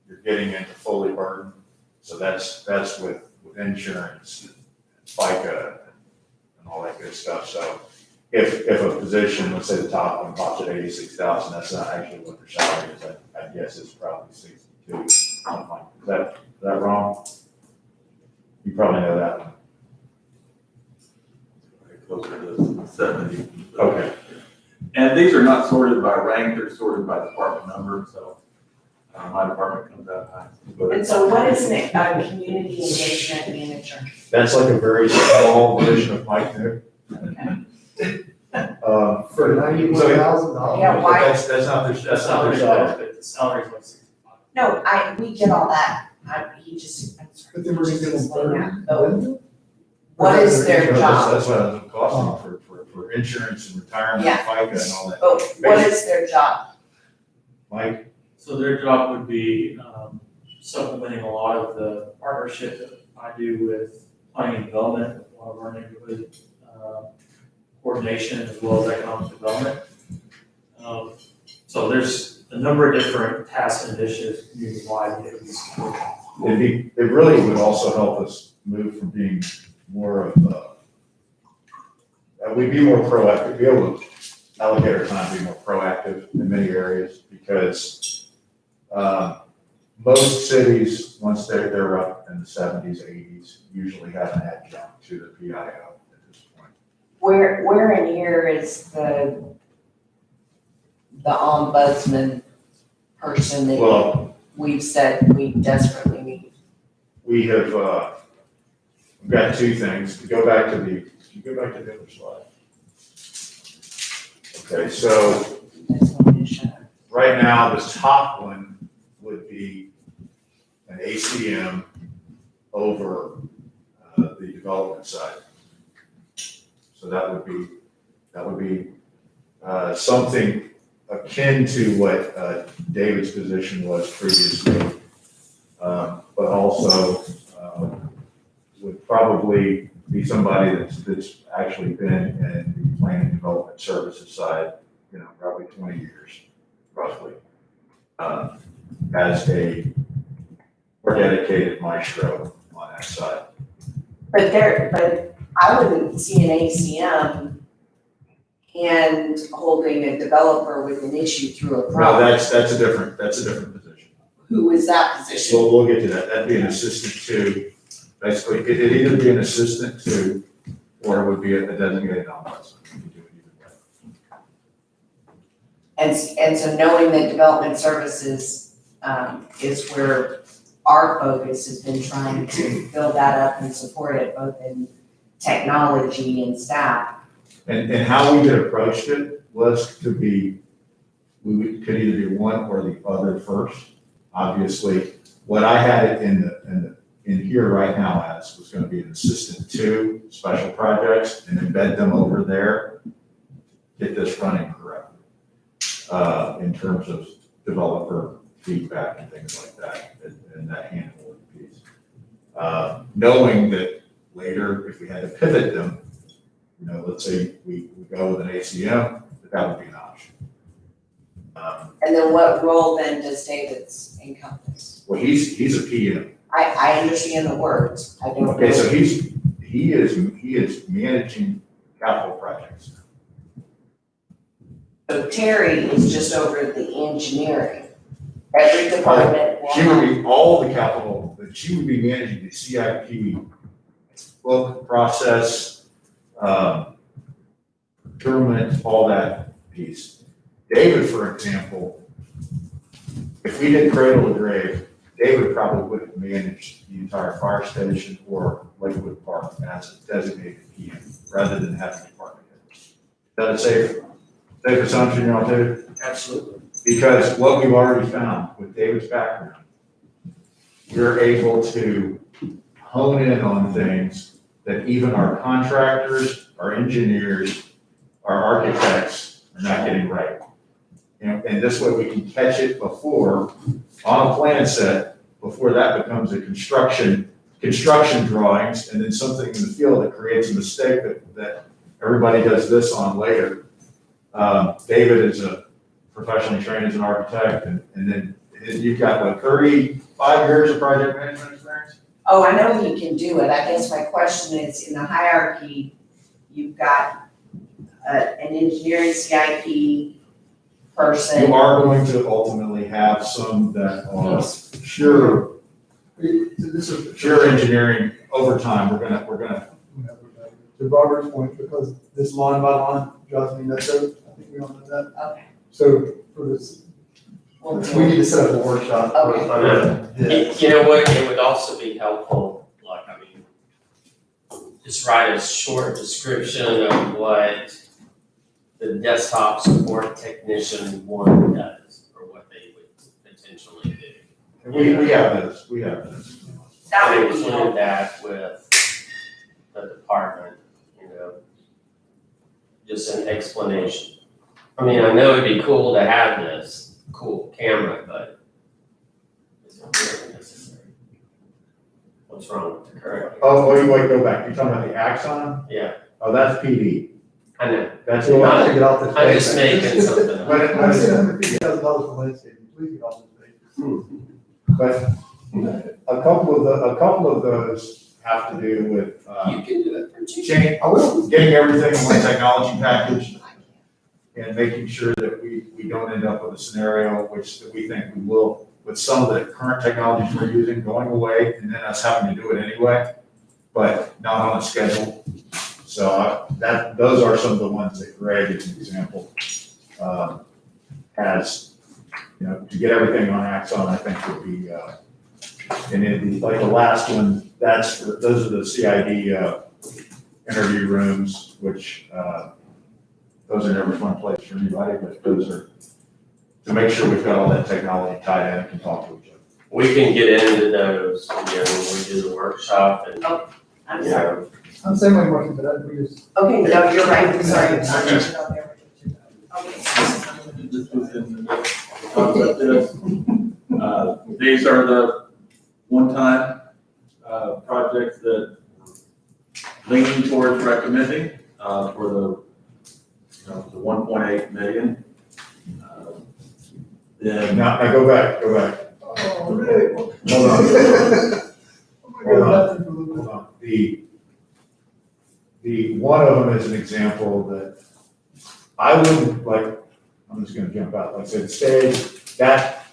you're getting into fully burdened. So that's with insurance, FICA, and all that good stuff. So if a position, let's say the top one pops at 86,000, that's not actually what their salary is. I guess it's probably 62. to. Is that wrong? You probably know that one. Closer to 70. Okay. And these are not sorted by rank, they're sorted by department number, so my department comes out high. And so what is a community engagement manager? That's like a very small version of Mike there. For $91,000. Yeah, why? That's not their salary. The salary's like 65. No, we get all that. He just, I'm sorry. But then we're gonna give them Explain 30. that. But what is their job? That's what it's costing for insurance and retirement, Yeah. FICA and all that. But what is their job? Mike, So their job would be supplementing a lot of the partnership that I do with planning and development, a lot of our neighborhood coordination as well as economic development. So there's a number of different tasks and initiatives community-wide that we support. it really would also help us move from being more of we'd be more proactive, be able to allocate our time, be more proactive in many areas, because most cities, once they're up in the 70s, 80s, usually have an adjunct to the PIO at this point. Where in here is the ombudsman person that Well, we've said we desperately need? we have, we've got two things. To go back to the other slide. Okay, so That's one to shut up. right now, the top one would be an ACM over the development side. So that would be something akin to what David's position was previously, but also would probably be somebody that's actually been in the planning and development services side, probably 20 years, roughly, as a more dedicated maestro on that side. But I wouldn't see an ACM and holding a developer with an issue through a No, project. that's a different position. Who is that position? So we'll get to that. That'd be an assistant to, basically, it'd either be an assistant to, or it would be a designated ombudsman. You could do it either way. And so knowing that development services is where our focus has been trying to build that up and support it both in technology and staff. And how we had approached it was to be, could either be one or the other first. Obviously, what I had it in here right now as was gonna be an assistant to special projects and embed them over there, get this running correctly, in terms of developer feedback and things like that, and that handling piece. Knowing that later, if we had to pivot them, let's say we go with an ACM, that would be an option. And then what role then does David's encompass? Well, he's a PM. I understand the words, I don't know. Okay, so he is managing capital projects. So Terry is just over the engineering. Every department will She would have, be all the capital, but she would be managing the CIP book process, procurement, all that piece. David, for example, if we did cradle to grave, David probably would have managed the entire fire station or Lakewood Park as a designated PM, rather than having a department head. Is that a safe assumption, y'all too? Absolutely. Because what we've already found with David's background, we're able to hone in on things that even our contractors, our engineers, our architects are not getting right. And this way we can catch it before, on a plan set, before that becomes a construction drawings, and then something in the field that creates a mistake that everybody does this on later. David is a professionally trained as an architect, and then you've got, 35 years of project management experience? oh, I know he can do it. I guess my question is, in the hierarchy, you've got an engineering CIP, person. You are going to ultimately have some that are pure engineering over time. We're gonna, To Robert's point, because this line by line drives me nuts, I think we all know that. Okay. So for this, we need to set up a workshop. for- Okay. for this. You know what, it would also be helpful, like, I mean, just write a short description of what the desktop support technician one does, or what they would potentially do. we have those. That And would be helpful. include that with the department, you know, just an explanation. I mean, I know it'd be cool to have this cool camera, but it's not really necessary. What's wrong with the current? Oh, wait, go back. You're talking about the Axon? Yeah, Oh, that's PD. I know, That's So the I one. have to get off this. I'm page. just making something up. But it- I'm saying $150,000 for landscaping, please get off this page. But a couple of those have to do with, You can do it for cheap. I will. getting everything in one technology package and making sure that we don't end up with a scenario which that we think we will, with some of the current technologies we're using going away and then us having to do it anyway, but not on a schedule. So those are some of the ones that Greg, as an example, has, you know, to get everything on Axon, I think would be, and it'd be like the last one, those are the CID, interview rooms, which, those are never a fun place for anybody, but those are, to make sure we've got all that technology tied in and can talk to each other. We can get into those, you know, when we do the workshop and, I'm you sorry. know, I'm the same way, Martin, but we just. Okay, no, you're right, I'm sorry. Okay. This was in the concept is, these are the one-time, projects that leaning towards recommending, for the 1.8 million. Then, Now go back. Oh, Rick. Hold on. Oh my God. Hold on. The one of them is an example that I wouldn't like, I'm just gonna jump out, like I said, stage, that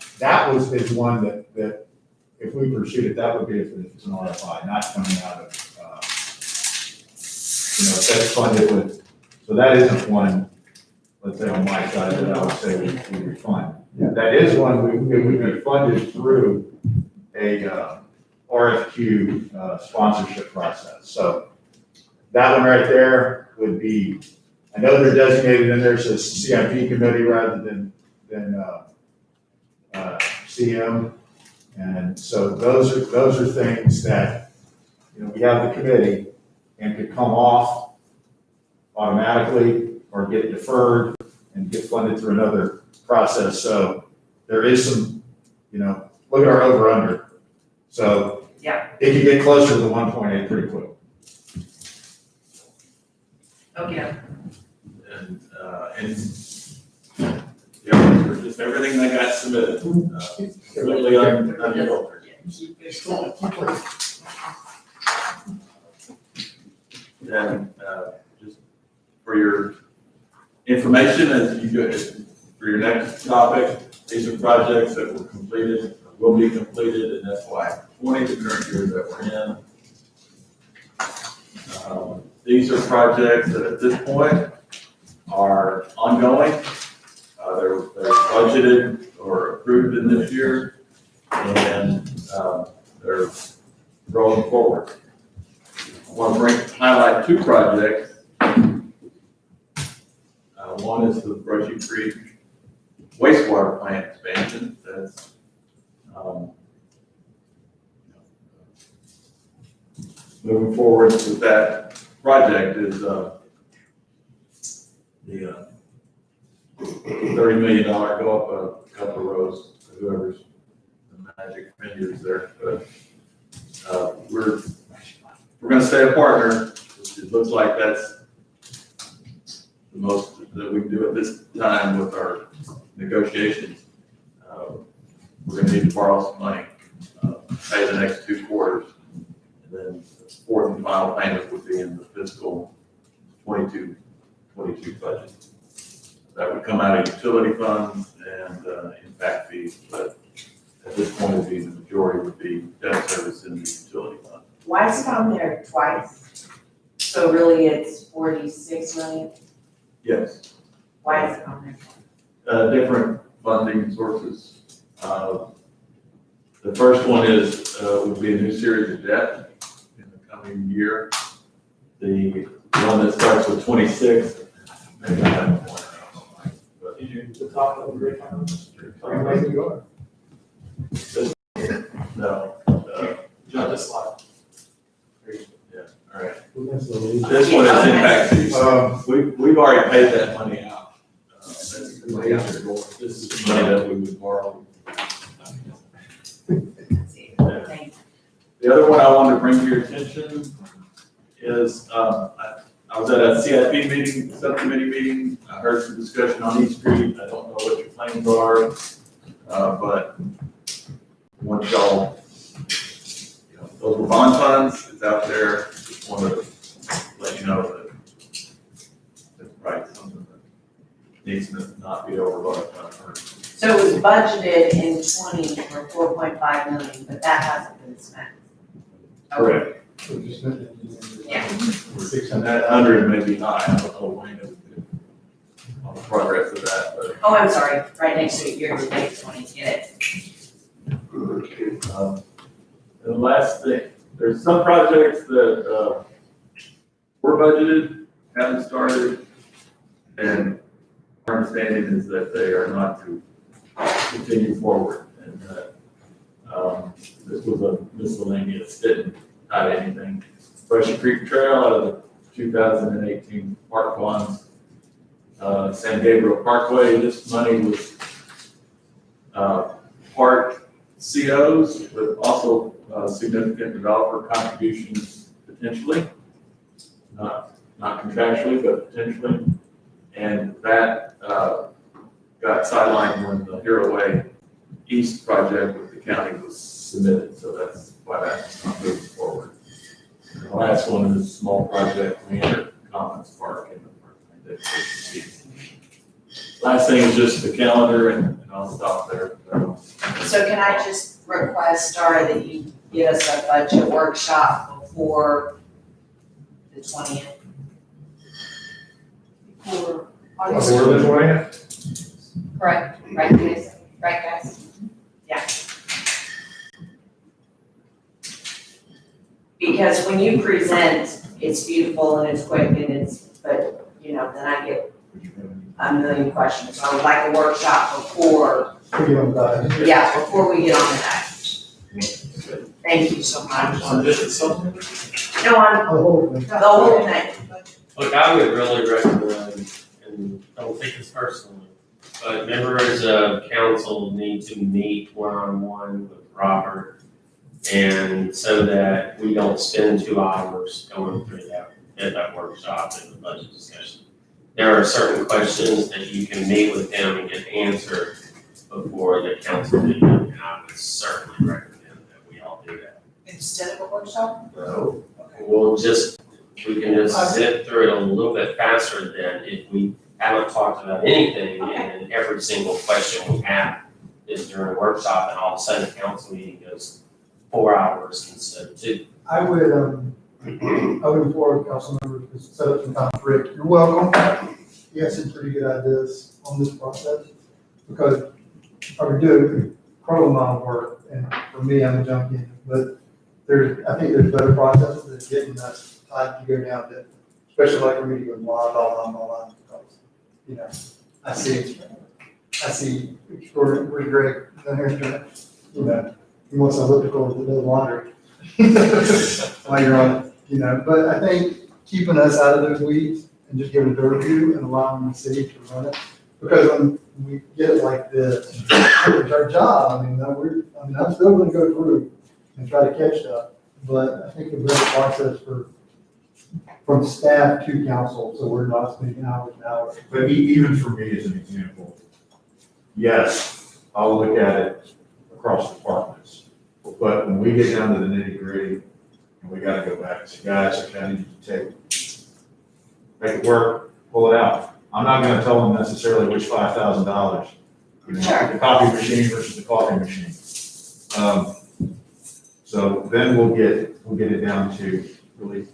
is one that if we pursued it, that would be if it's an RFI, not coming out of, if that's funded with, so that isn't one, let's say on my side, that I would say we would fund. That is one we would be funded through a RFQ sponsorship process. So that one right there would be, I know they're designated in there, so it's CIP committee rather than CM. And so those are things that, you know, we have the committee and could come off automatically or get deferred and get funded through another process. So there is some, you know, look at our over under. So Yeah. it could get closer to the 1.8 pretty quick. Okay. and yeah, just everything that got submitted, completely unfiltered. And, just for your information, as you go, for your next topic, these are projects that were completed, will be completed in FY 20, the current year that we're in. These are projects that at this point are ongoing. They're budgeted or approved in this year, and they're rolling forward. I want to highlight two projects. One is the Brushy Creek wastewater plant expansion. That's moving forward with that project is the $30 million go up a couple of rows, whoever's the magic fingers there. But we're going to stay a partner. It looks like that's the most that we can do at this time with our negotiations. We're going to need to borrow some money, pay the next 2 quarters, and then the fourth and final payment would be in the fiscal 22 budget. that would come out of utility funds and, impact fees, but at this point, it'd be the majority would be debt service in the utility fund. Why is it on there twice? So really it's 46 million? Yes. Why is it on there? Different funding sources. The first one is, would be a new series of debt in the coming year. The one that starts with 26, maybe I have one. But Did you talk about the great time? no, Not this slide. all right. That's the This one is impact fees. We've already paid that money out. That's the money out the door. This is money that we would borrow. Thank The other one I wanted to bring to your attention is, I was at a CIP meeting, subcommittee meeting. I heard some discussion on East Street. I don't know what your plans are, but once y'all, those were bond funds, it's out there. Just wanted to let you know that it's probably something that needs to not be overlooked. So it was budgeted in 20 for 4.5 million, but that hasn't been spent. Correct. Yeah. And that 100 may be high. I don't know when it would be on the progress of that, but Oh, I'm sorry, right next to it, year to date 20, get it? the last thing, there's some projects that were budgeted, haven't started, and our understanding is that they are not to continue forward, and that this was a miscellaneous, didn't add anything. Brushy Creek Trail out of the 2018 park bonds, San Gabriel Parkway, this money was part COs, but also significant developer contributions potentially, not contractually, but potentially. And that got sidelined when the Hero Way East project with the county was submitted, so that's why that's not moving forward. And the last one is a small project, Leander Commons Park in the park. Last thing is just the calendar, and I'll stop there. So can I just request, Star, that you get us a budget workshop before the 20th? For Before the 20th? Correct. Right, guys? Right, guys? Yeah. Because when you present, it's beautiful and it's quick and but, then I get a million questions. So I would like a workshop before, before we get on that. Thank you so much. On this something? No, on the whole thing. Look, I would really recommend, and don't take this personally, but members of council need to meet one-on-one with Robert, and so that we don't spend 2 hours going through that workshop and the budget discussion. There are certain questions that you can meet with him and get answered before the council meeting, and I would certainly recommend that we all do that. instead of a workshop? No, we can just sit through it a little bit faster than if we haven't talked about anything, and then every single question we have is during a workshop, and all of a sudden the council meeting goes 4 hours instead of 2. I would implore council members to set up some time for Rick. You're welcome. He has some pretty good ideas on this process, because I would do an incredible amount of work, and for me, I'm a junkie, but I think there's better processes than getting us time to go down to, especially like for me to go blah, because, I see extraordinary Greg down here, he wants elliptical to do laundry while you're on it, but I think keeping us out of those weeds and just giving an overview and allowing the city to run it, because when we get it like this, it's our job. I'm still gonna go through and try to catch up, but I think a better process from staff to council, so we're not spending hours and hours. But even for me as an example, yes, I'll look at it across departments. But when we get down to the nitty gritty, and we gotta go back and say, guys, okay, I need you to make it work, pull it out. I'm not gonna tell them necessarily which $5,000. Sure. The coffee machine versus the coffee machine. So then we'll get it down to really,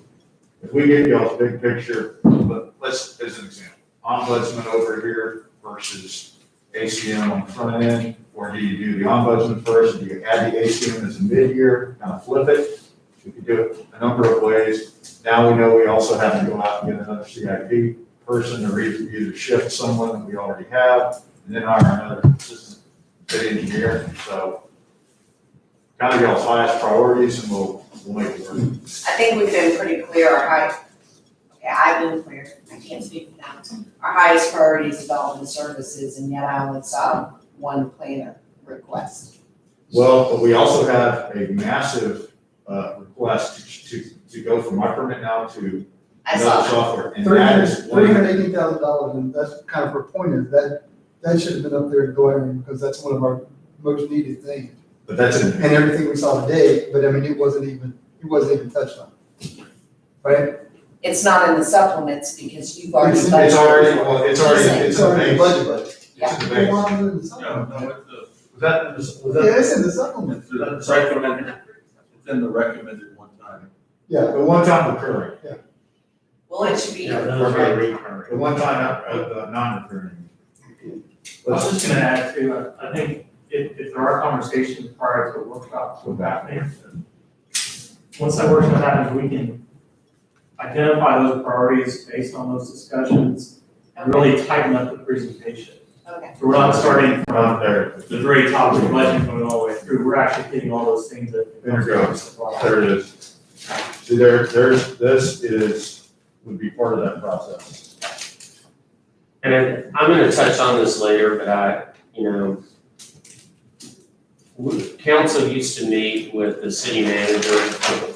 if we get y'all's big picture, but let's, as an example, ombudsman over here versus ACM on the front end, or do you do the ombudsman first, do you add the ACM as a mid-year, kind of flip it? We could do it a number of ways. Now we know we also have to go out and get another CIP person, or either shift someone that we already have, and then hire another assistant city engineer. So kind of y'all's highest priorities, and we'll make it work. I think we've been pretty clear, I've been clear, I can't speak for them. Our highest priority is development services, and yet I only saw one planner request. Well, but we also have a massive request to go from my permit now to I saw another that. software, and that is $380,000, and that's kind of her point is that should have been up there going, because that's one of our most needed things. But that's in, And everything we saw today, but I mean, it wasn't even touched on. Right? It's not in the supplements because you've already. It's it's already, budgeted. well, it's already, it's in the base. budget. It's in the base. Well, why is it in the No, supplement? no, Was that, Yeah, it's in the supplement. it's recommended, it's in the recommended one time. Yeah, the one time recurring, Well, it should be, Yeah, those are recurring. the one time, non-recurring. I was just gonna add too, I think if there are conversations prior to a workshop with happening, once that workshop happens, we can identify those priorities based on those discussions and really tighten up the presentation. okay. So we're not starting from From there, the very top of the budget going all the way through, we're actually hitting all those things that. There it goes. There it is. See, this would be part of that process. And I'm gonna touch on this later, but council used to meet with the city manager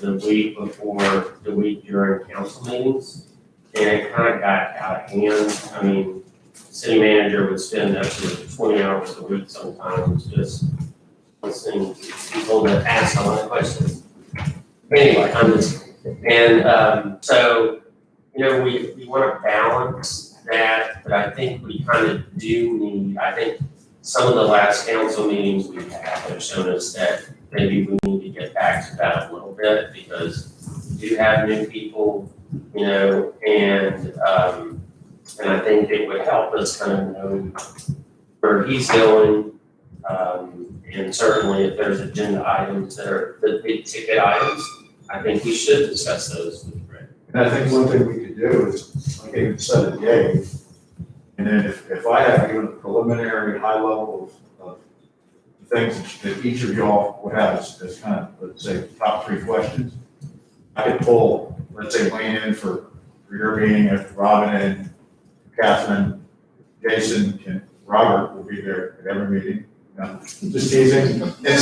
the week before, the week during council meetings, and it kind of got out of hand. I mean, the city manager would spend up to 20 hours a week sometimes just listening to people that ask a lot of questions. Anyway, so, we want to balance that, but I think we kind of do need, I think some of the last council meetings we had have shown us that maybe we need to get back to that a little bit, because we do have new people, and I think it would help us kind of know where he's going. And certainly if there's agenda items that are the big ticket items, I think we should discuss those with Rick. And I think one thing we could do is, like even set a day, and then if I have given a preliminary high level of things that each of y'all would have as kind of, let's say, top 3 questions, I could pull, let's say, Wayne in for your meeting, if Robin and Catherine, Jason, and Robert will be there at every meeting. Just teasing. And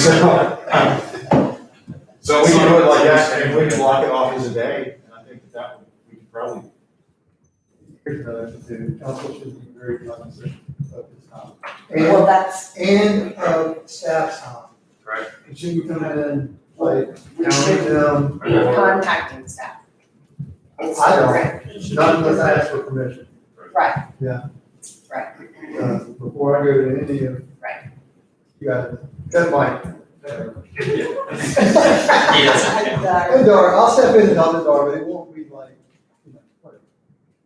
so we can do it like that, and we can block it off as a day, and I think that we could probably. Council should be very cognizant of this time. Well, that's, And staff time. Right. It shouldn't come in like counting them. contacting staff. It's I don't. correct. Not unless I ask for permission. Right. Yeah. Right. Before I go to any of. Right. You got it. That's mine. Yes. Hey, Dara, I'll step in and I'll do Dara, but it won't be like, whatever.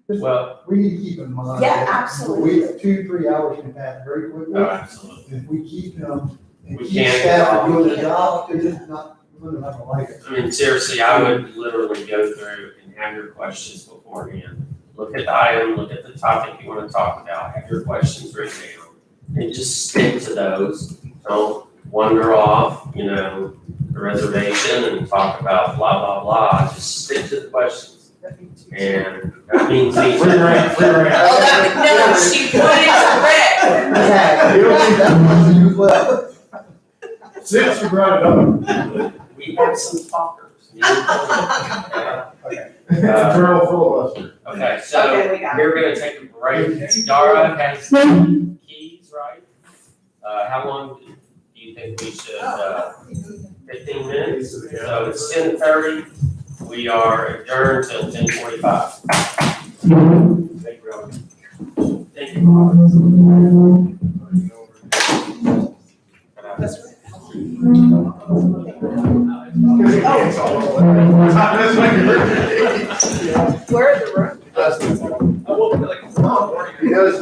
Well, We need to keep in mind. Yeah, that absolutely. 2-3 hours can pass very quickly. absolutely. If we keep them and We keep can't- staff from doing their job, they're just not, we're not gonna like it. I mean, seriously, I would literally go through and have your questions beforehand. Look at the item, look at the topic you want to talk about, have your questions written down, and just stick to those. Don't wander off, the reservation and talk about blah, blah, blah. Just stick to the questions. And that means. Free rein. Oh, no, she put it You don't need that much to use well. Since you brought it up. We had some talkers. Internal filibuster. Okay, so Okay, we got it. we're gonna take a break. Dara has keys, right? How long do you think we should, 15 minutes? So it's 10:30. We are adjourned till 10:45. Thank you, Robert. That's right. Where are the room? He does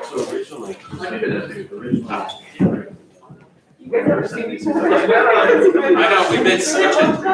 So originally. You guys ever seen these? I know, we've been switching.